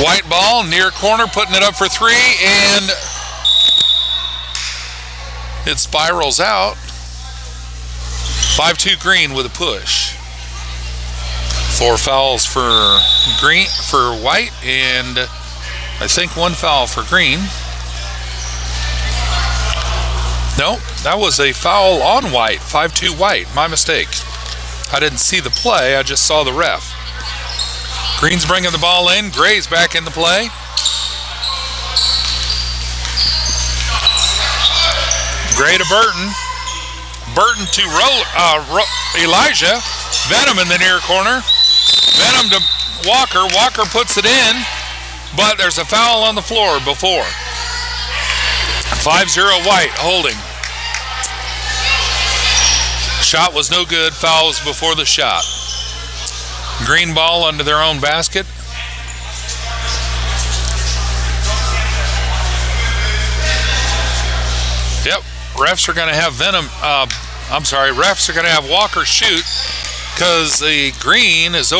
White ball, near corner, putting it up for 3, and it spirals out. 5-2 Green with a push. 4 fouls for White, and I think 1 foul for Green. No, that was a foul on White. 5-2 White. My mistake. I didn't see the play. I just saw the ref. Green's bringing the ball in. Gray's back in the play. Gray to Burton. Burton to Elijah. Venom in the near corner. Venom to Walker. Walker puts it in, but there's a foul on the floor before. 5-0 White holding. Shot was no good. Foul was before the shot. Green ball under their own basket. Yep. Refs are going to have refs are going to have Walker shoot, because the Green is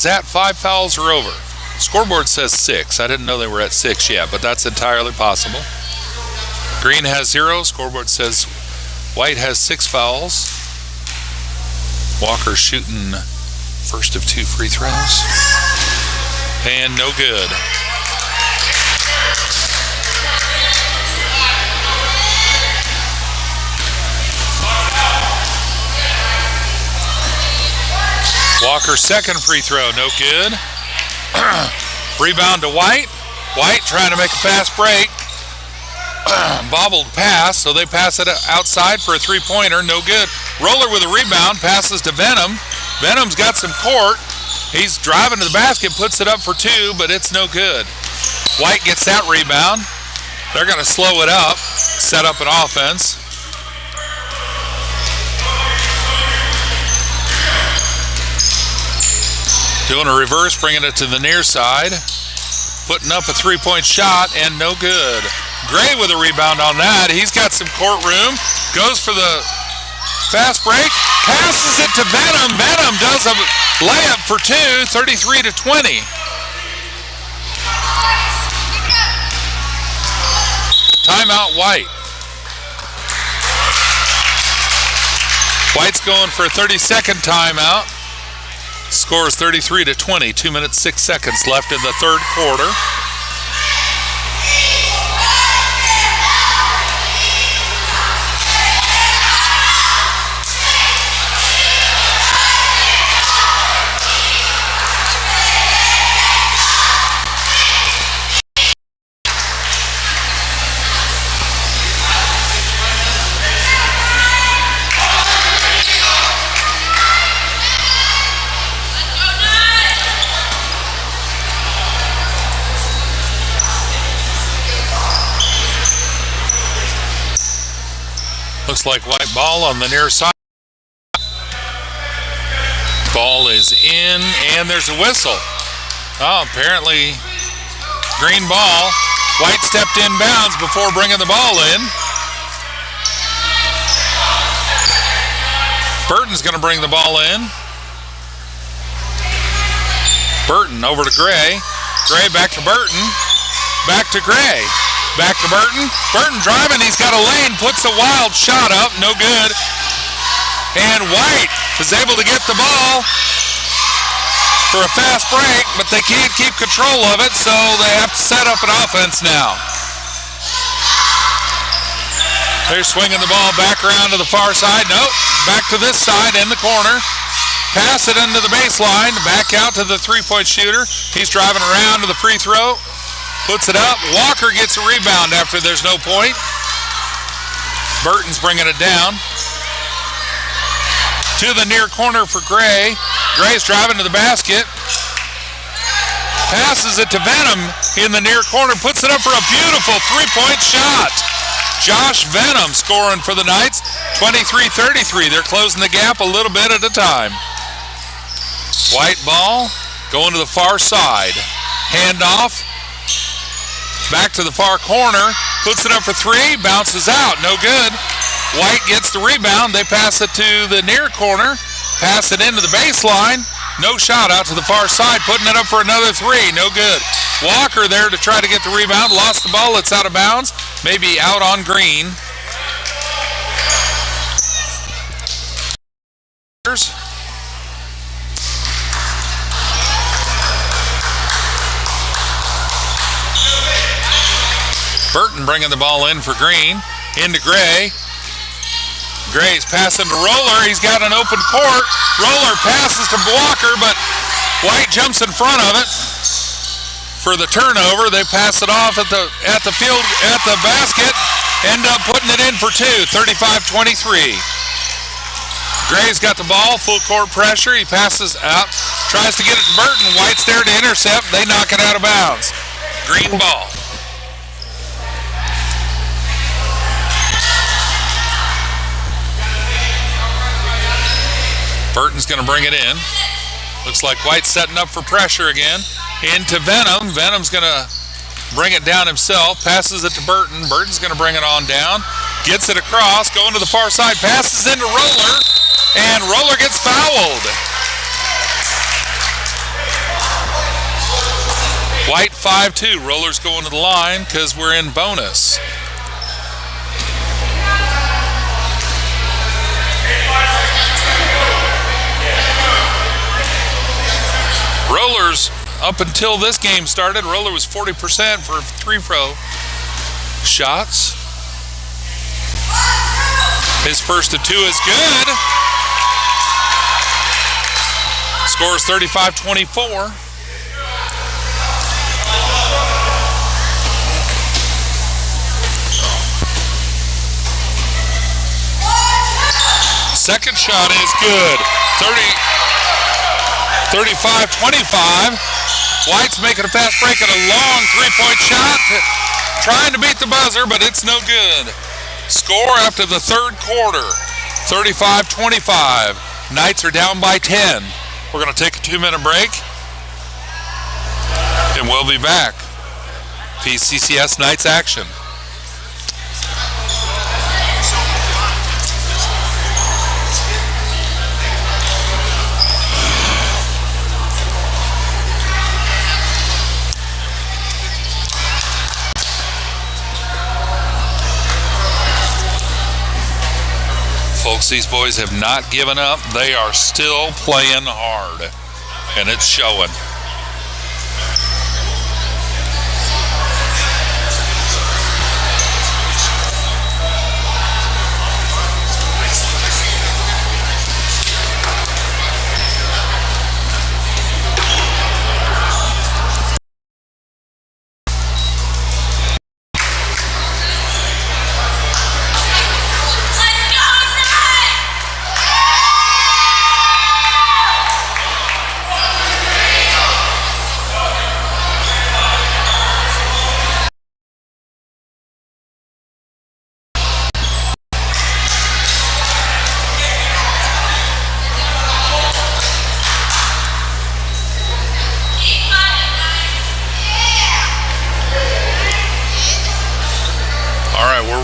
at 5 fouls or over. Scoreboard says 6. I didn't know they were at 6 yet, but that's entirely possible. Green has 0. Scoreboard says White has 6 fouls. Walker shooting first of 2 free throws. And no good. Walker's second free throw, no good. Rebound to White. White trying to make a fast break. Bobbled pass, so they pass it outside for a three-pointer, no good. Roller with a rebound, passes to Venom. Venom's got some court, He's driving to the basket, puts it up for two, but it's no good. White gets that rebound. They're going to slow it up, set up an offense. Doing a reverse, bringing it to the near side. Putting up a three-point shot, and no good. Gray with a rebound on that. He's got some court room. Goes for the fast break. Passes it to Venom. Venom does a layup for two, 33-20. Timeout, White. White's going for a 30-second timeout. Score is 33-20. 2 minutes, 6 seconds left in the third quarter. Looks like White ball on the near side. Ball is in, and there's a whistle. Oh, apparently green ball. White stepped in bounds before bringing the ball in. Burton's going to bring the ball in. Burton over to Gray. Gray back to Burton. Back to Gray. Back to Burton. Burton driving. He's got a lane. Puts a wild shot up. No good. And White is able to get the ball for a fast break, but they can't keep control of it, so they have to set up an offense now. They're swinging the ball back around to the far side. Nope. Back to this side in the corner. Pass it into the baseline. Back out to the three-point shooter. He's driving around to the free throw. Puts it up. Walker gets a rebound after there's no point. Burton's bringing it down. To the near corner for Gray. Gray's driving to the basket. Passes it to Venom in the near corner. Puts it up for a beautiful three-point shot. Josh Venom scoring for the Knights. 23-33. They're closing the gap a little bit at a time. White ball going to the far side. Handoff. Back to the far corner, puts it up for three, bounces out, no good. White gets the rebound, they pass it to the near corner, pass it into the baseline, no shot out to the far side, putting it up for another three, no good. Walker there to try to get the rebound, lost the ball, it's out of bounds, maybe out on green. Burton bringing the ball in for Green. Into Gray. Gray's passing to Roller. He's got an open court. Roller passes to Walker, but White jumps in front of it for the turnover. They pass it off at the basket. End up putting it in for two. 35-23. Gray's got the ball. Full court pressure. He passes out. Tries to get it to Burton. White's there to intercept. They knock it out of bounds. Green ball. Burton's going to bring it in. Looks like White's setting up for pressure again. Into Venom. Venom's going to bring it down himself. Passes it to Burton. Burton's going to bring it on down. Gets it across. Going to the far side. Passes into Roller. And Roller gets fouled. White 5-2. Roller's going to the line because we're in bonus. Rollers, up until this game started, Roller was 40% for free throw shots. His first of two is good. Score is 35-24. Second shot is good. 35-25. White's making a fast break and a long three-point shot. Trying to beat the buzzer, but it's no good. Score after the third quarter, 35-25. Knights are down by 10. We're going to take a 2-minute break, and we'll be back. PCCS Knights action. Folks, these boys have not given up. They are still playing hard, and it's showing.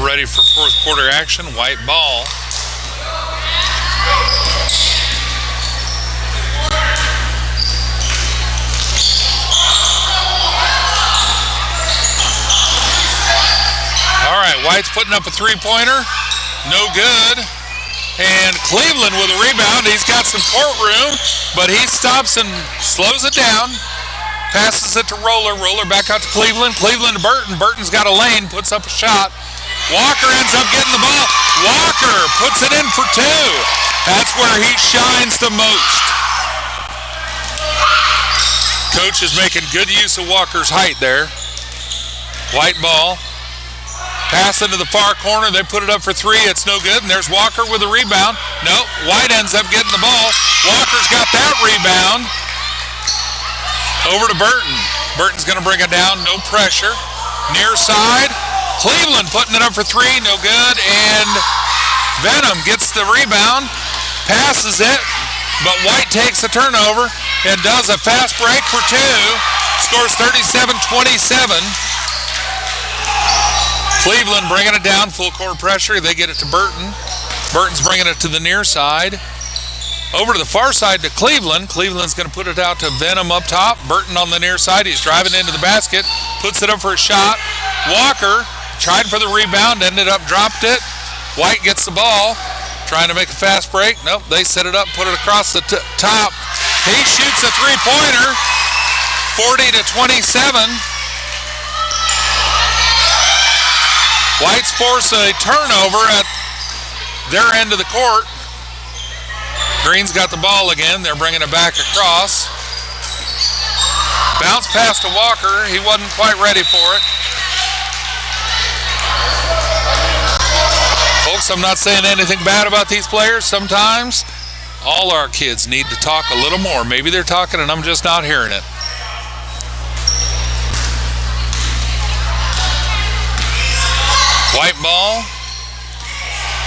Ready for fourth quarter action. White ball. All right, White's putting up a three-pointer. No good. And Cleveland with a rebound. He's got some court room, but he stops and slows it down. Passes it to Roller. Roller back out to Cleveland. Cleveland to Burton. Burton's got a lane, puts up a shot. Walker ends up getting the ball. Walker puts it in for two. That's where he shines the most. Coach is making good use of Walker's height there. White ball. Pass into the far corner. They put it up for three. It's no good. And there's Walker with a rebound. Nope. White ends up getting the ball. Walker's got that rebound. Over to Burton. Burton's going to bring it down. No pressure. Near side. Cleveland putting it up for three, no good, and Venom gets the rebound, passes it, but White takes the turnover and does a fast break for two, scores 37-27. Cleveland bringing it down, full court pressure, they get it to Burton. Burton's bringing it to the near side. Over to the far side to Cleveland. Cleveland's going to put it out to Venom up top. Burton on the near side, he's driving into the basket, puts it up for a shot. Walker tried for the rebound, ended up dropped it. White gets the ball, trying to make a fast break. Nope, they set it up, put it across the top. He shoots a three-pointer, 40-27. Whites force a turnover at their end of the court. Green's got the ball again. They're bringing it back across. Bounce pass to Walker. He wasn't quite ready for it. Folks, I'm not saying anything bad about these players. Sometimes all our kids need to talk a little more. Maybe they're talking and I'm just not hearing it. White ball.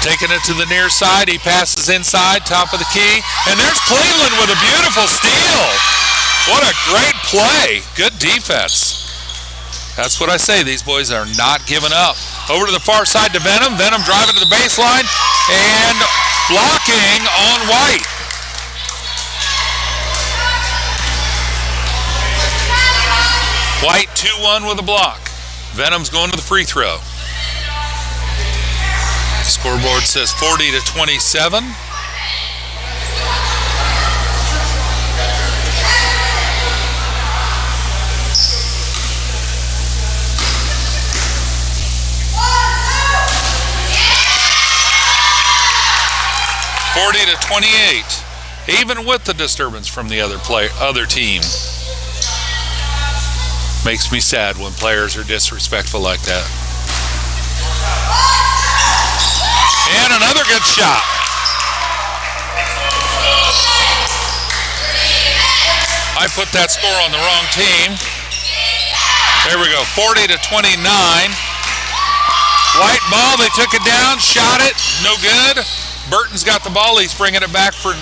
Taking it to the near side. He passes inside, top of the key. And there's Cleveland with a beautiful steal. What a great play. Good defense. That's what I say. These boys are not giving up. Over to the far side to Venom. Venom driving to the baseline and blocking on White. White 2-1 with a block. Venom's going to the free throw. Scoreboard says 40-27. (40-28), even with the disturbance from the other team. Makes me sad when players are disrespectful like that. And another good shot. I put that score on the wrong team. There we go, 40-29. White ball, they took it down, shot it, no good. Burton's got the ball, he's bringing it back for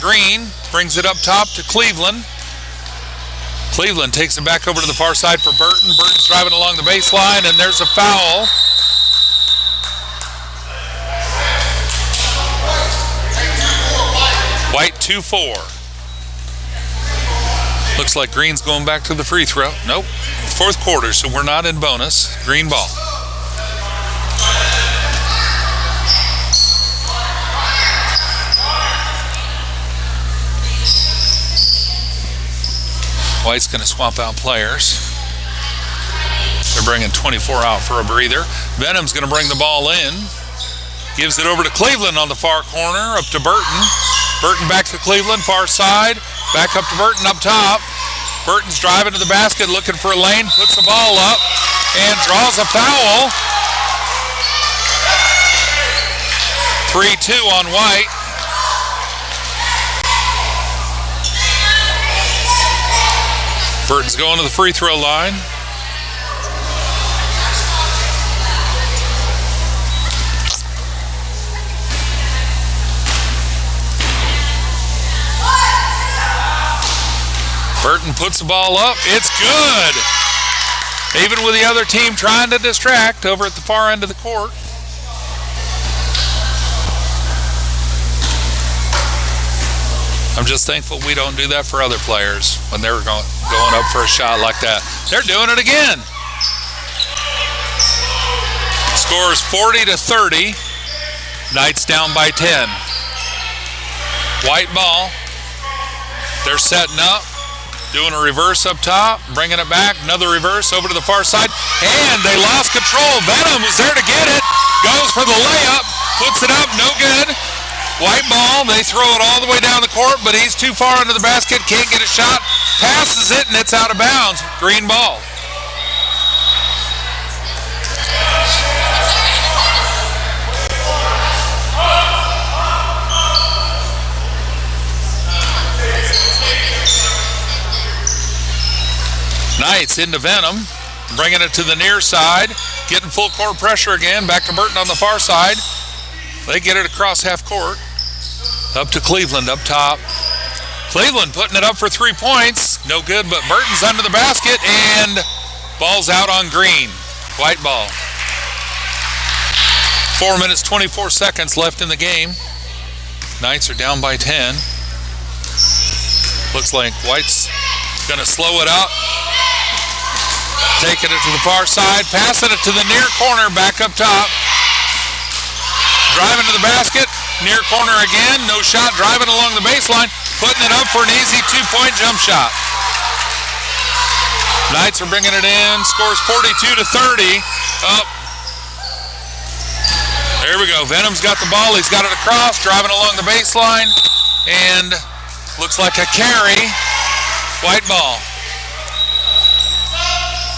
Green. Brings it up top to Cleveland. Cleveland takes it back over to the far side for Burton. Burton's driving along the baseline, and there's a foul. White 2-4. Looks like Green's going back to the free throw. Nope. Fourth quarter, so we're not in bonus. Green ball. White's going to swap out players. They're bringing 24 out for a breather. Venom's going to bring the ball in. Gives it over to Cleveland on the far corner, up to Burton. Burton back to Cleveland, far side. Back up to Burton up top. Burton's driving to the basket, looking for a lane, puts the ball up, and draws a foul. 3-2 on White. Burton's going to the free throw line. Burton puts the ball up. It's good. Even with the other team trying to distract over at the far end of the court. I'm just thankful we don't do that for other players when they're going up for a shot like that. They're doing it again. Scores 40-30. Knights down by 10. White ball. They're setting up. Doing a reverse up top, bringing it back, another reverse over to the far side, and they lost control. Venom was there to get it, goes for the layup, puts it up, no good. White ball, they throw it all the way down the court, but he's too far under the basket, can't get a shot, passes it, and it's out of bounds. Green ball. Knights into Venom, bringing it to the near side, getting full court pressure again, back to Burton on the far side. They get it across half court, up to Cleveland up top. Cleveland putting it up for 3 points, no good, but Burton's under the basket, and ball's out on Green. White ball. 4 minutes, 24 seconds left in the game. Knights are down by 10. Looks like White's gonna slow it up. Taking it to the far side, passing it to the near corner, back up top. Driving to the basket, near corner again, no shot, driving along the baseline, putting it up for an easy 2-point jump shot. Knights are bringing it in, scores 42-30, up. There we go, Venom's got the ball, he's got it across, driving along the baseline, and looks like a carry. White ball.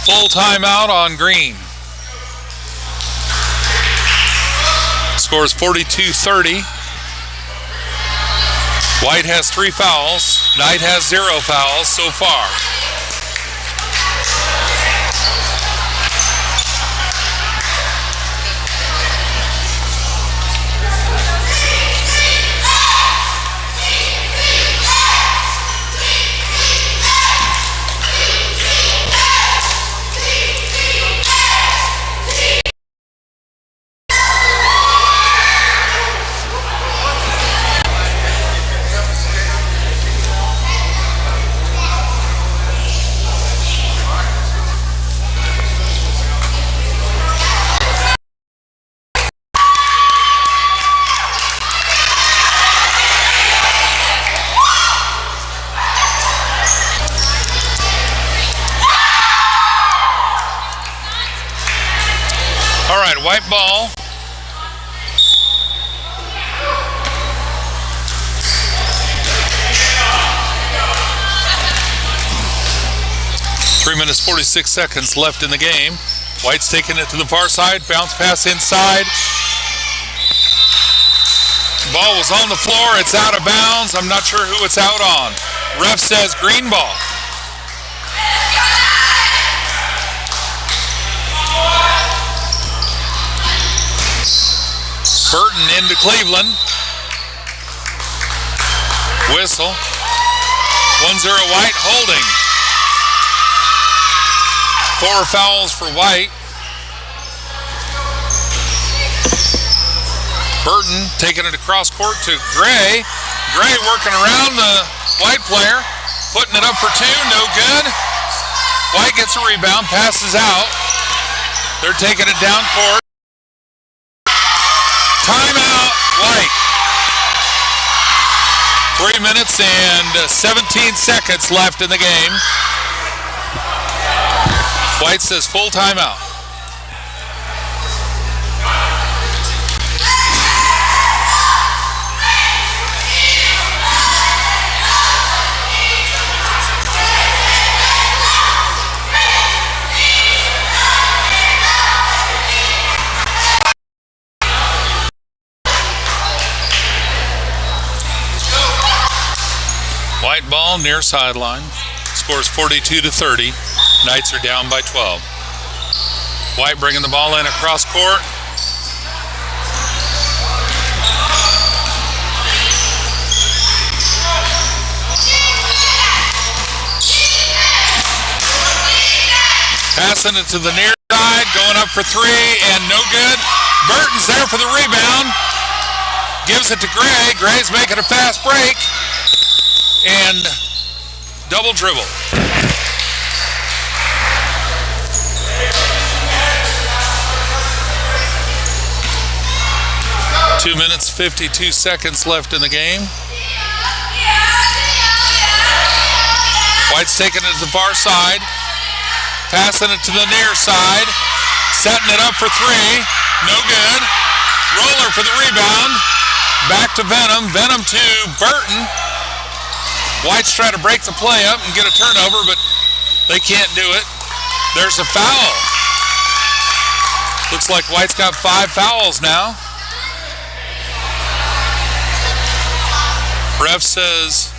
Full timeout on Green. Scores 42-30. White has 3 fouls. Knight has 0 fouls so far. White ball. Three minutes, 46 seconds left in the game. White's taking it to the far side. Bounce pass inside. Ball was on the floor. It's out of bounds. I'm not sure who it's out on. Ref says green ball. Burton into Cleveland. Whistle. 1-0 White holding. 4 fouls for White. Burton taking it across court to Gray. Gray working around the White player. Putting it up for 2. No good. White gets a rebound. Passes out. They're taking it down court. Timeout, White. 3 minutes and 17 seconds left in the game. White says full timeout. White ball near sideline. Scores 42-30. Knights are down by 12. White bringing the ball in across court. Passing it to the near side, going up for 3 and no good. Burton's there for the rebound. Gives it to Gray. Gray's making a fast break. And double dribble. Two minutes, 52 seconds left in the game. White's taking it to the far side. Passing it to the near side. Setting it up for 3. No good. Roller for the rebound. Back to Venom. Venom to Burton. White's trying to break the play up and get a turnover, but they can't do it. There's a foul. Looks like White's got 5 fouls now. Ref says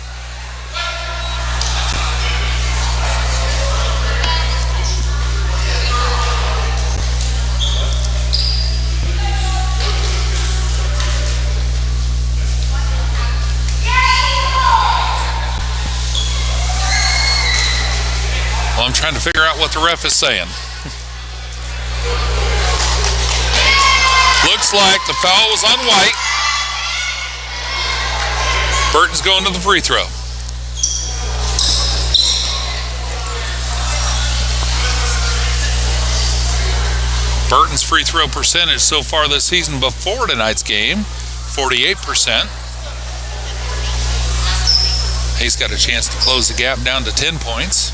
I'm trying to figure out what the ref is saying. Looks like the foul was on White. Burton's going to the free throw. Burton's free throw percentage so far this season before tonight's game, 48%. He's got a chance to close the gap down to 10 points.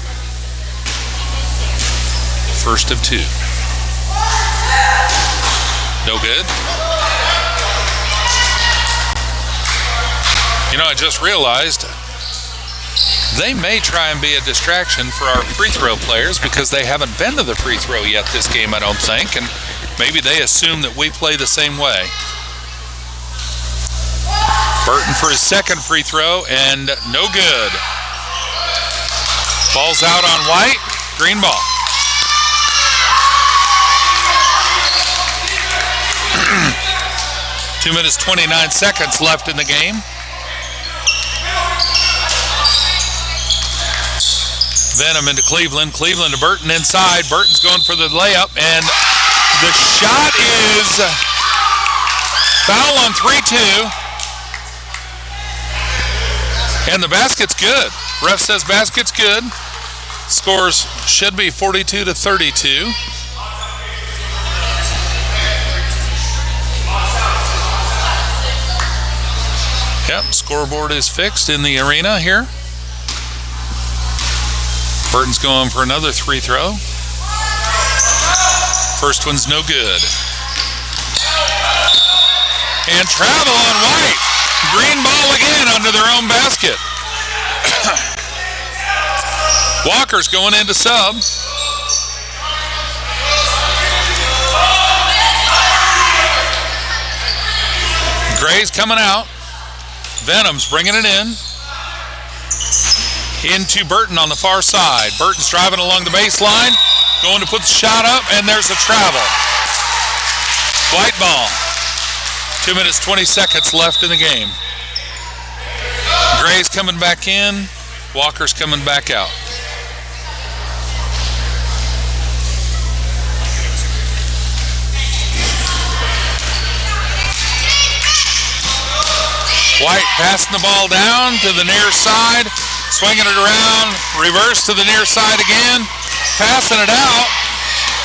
First of 2. No good. You know, I just realized they may try and be a distraction for our free throw players because they haven't been to the free throw yet this game, I don't think, and maybe they assume that we play the same way. Burton for his second free throw, and no good. Ball's out on White. Green ball. Two minutes, 29 seconds left in the game. Venom into Cleveland. Cleveland to Burton inside. Burton's going for the layup, and the shot is foul on 3-2. And the basket's good. Ref says basket's good. Scores should be 42-32. Yep, scoreboard is fixed in the arena here. Burton's going for another free throw. First one's no good. And travel on White. Green ball again under their own basket. Walker's going into sub. Gray's coming out. Venom's bringing it in. into Burton on the far side. Burton's driving along the baseline, going to put the shot up, and there's a travel. White ball. 2 minutes, 20 seconds left in the game. Gray's coming back in. Walker's coming back out. White passing the ball down to the near side, swinging it around, reverse to the near side again, passing it out,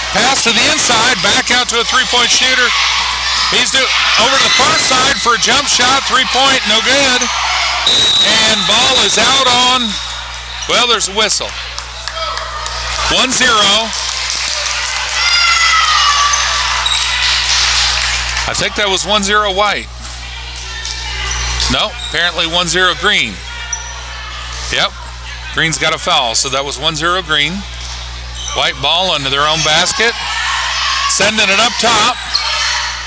pass to the inside, back out to a three-point shooter. He's over to the far side for a jump shot, three-point, no good. And ball is out on, well, there's a whistle. 1-0. I think that was 1-0 White. No, apparently 1-0 Green. Yep, Green's got a foul, so that was 1-0 Green. White ball under their own basket. Sending it up top.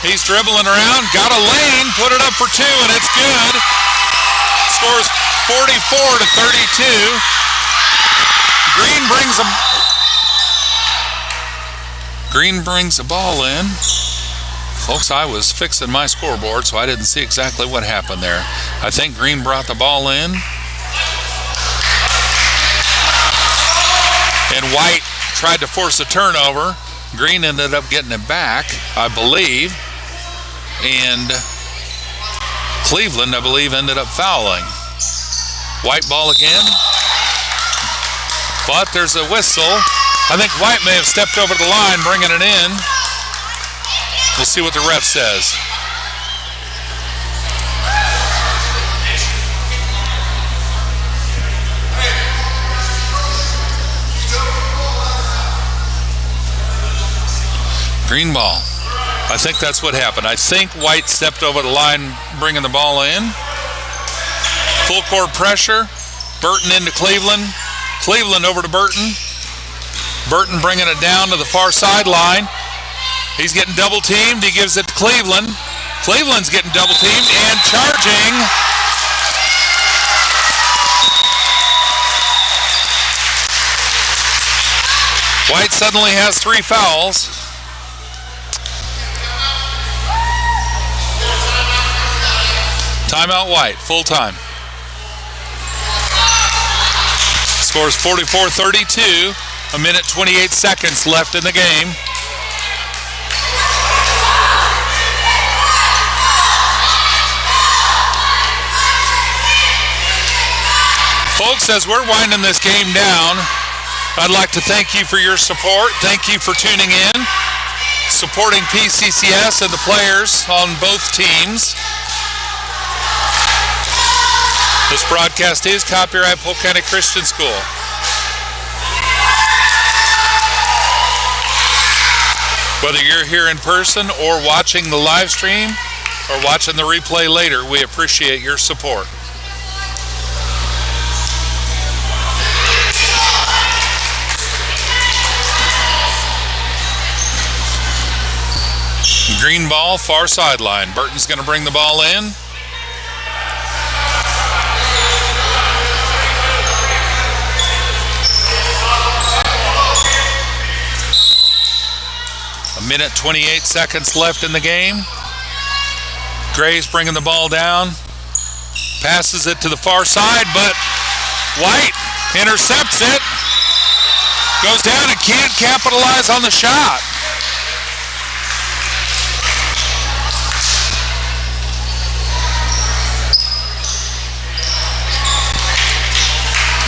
He's dribbling around, got a lane, put it up for two, and it's good. Scores 44-32. Green brings a ball in. Folks, I was fixing my scoreboard, so I didn't see exactly what happened there. I think Green brought the ball in. And White tried to force a turnover. Green ended up getting it back, I believe. And Cleveland, I believe, ended up fouling. White ball again. But there's a whistle. I think White may have stepped over the line, bringing it in. We'll see what the ref says. Green ball. I think that's what happened. I think White stepped over the line, bringing the ball in. Full court pressure. Burton into Cleveland. Cleveland over to Burton. Burton bringing it down to the far sideline. He's getting double teamed. He gives it to Cleveland. Cleveland's getting double teamed and charging. White suddenly has 3 fouls. Timeout White, full time. Scores 44-32. A minute 28 seconds left in the game. Folks, as we're winding this game down, I'd like to thank you for your support. Thank you for tuning in, supporting PCCS and the players on both teams. This broadcast is copyright Polk County Christian School. Whether you're here in person or watching the live stream or watching the replay later, we appreciate your support. Green ball, far sideline. Burton's going to bring the ball in. A minute 28 seconds left in the game. Gray's bringing the ball down. Passes it to the far side, but White intercepts it. Goes down and can't capitalize on the shot.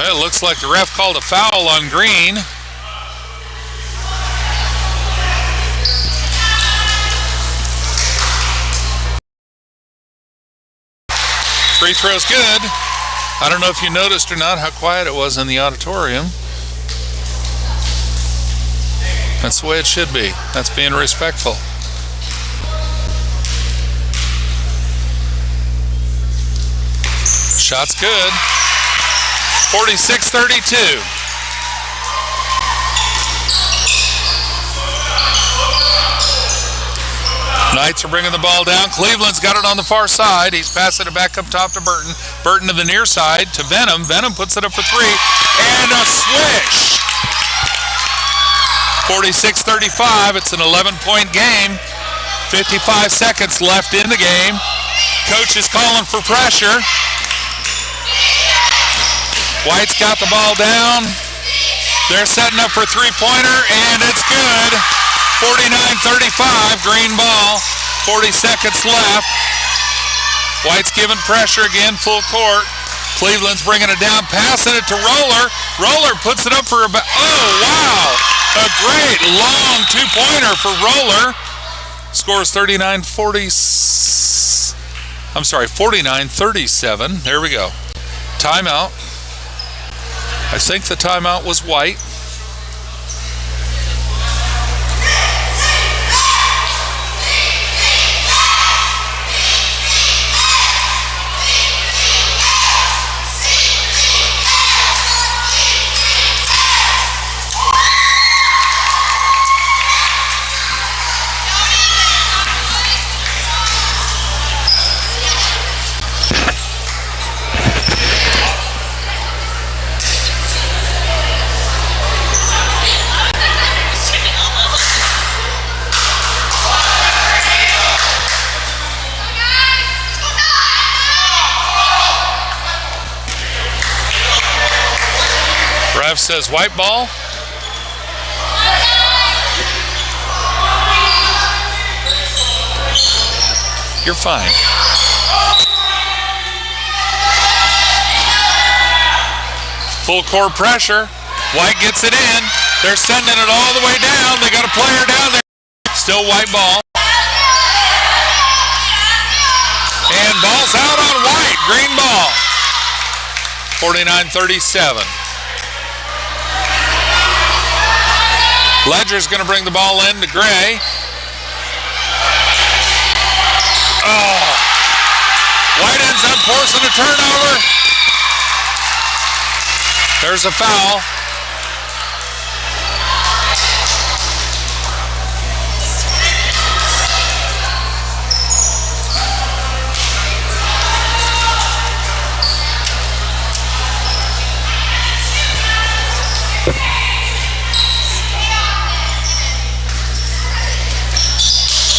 It looks like the ref called a foul on Green. Free throw's good. I don't know if you noticed or not how quiet it was in the auditorium. That's the way it should be. That's being respectful. Shot's good. 46-32. Knights are bringing the ball down. Cleveland's got it on the far side. He's passing it back up top to Burton. Burton to the near side to Venom. Venom puts it up for three. And a swish. 46-35. It's an 11-point game. 55 seconds left in the game. Coach is calling for pressure. White's got the ball down. They're setting up for three-pointer, and it's good. 49-35, green ball. 40 seconds left. White's giving pressure again, full court. Cleveland's bringing it down, passing it to Roller. Roller puts it up for about, oh, wow. A great long two-pointer for Roller. Scores 49-37. There we go. Timeout. I think the timeout was White. Ref says white ball. You're fine. Full court pressure. White gets it in. They're sending it all the way down. They got a player down there. Still white ball. And ball's out on White. Green ball. 49-37. Ledger's going to bring the ball in to Gray. Oh. White ends up forcing a turnover. There's a foul.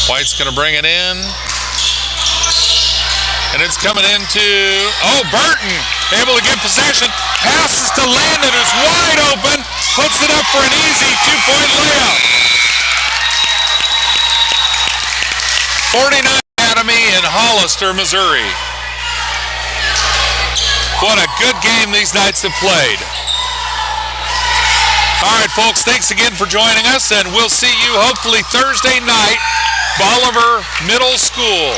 White's going to bring it in. And it's coming into, Burton able to get possession. Passes to Landon, who's wide open. Puts it up for an easy two-point layup. 49 Academy in Hollister, Missouri. What a good game these Knights have played. All right, folks, thanks again for joining us, and we'll see you hopefully Thursday night, Bolivar Middle School.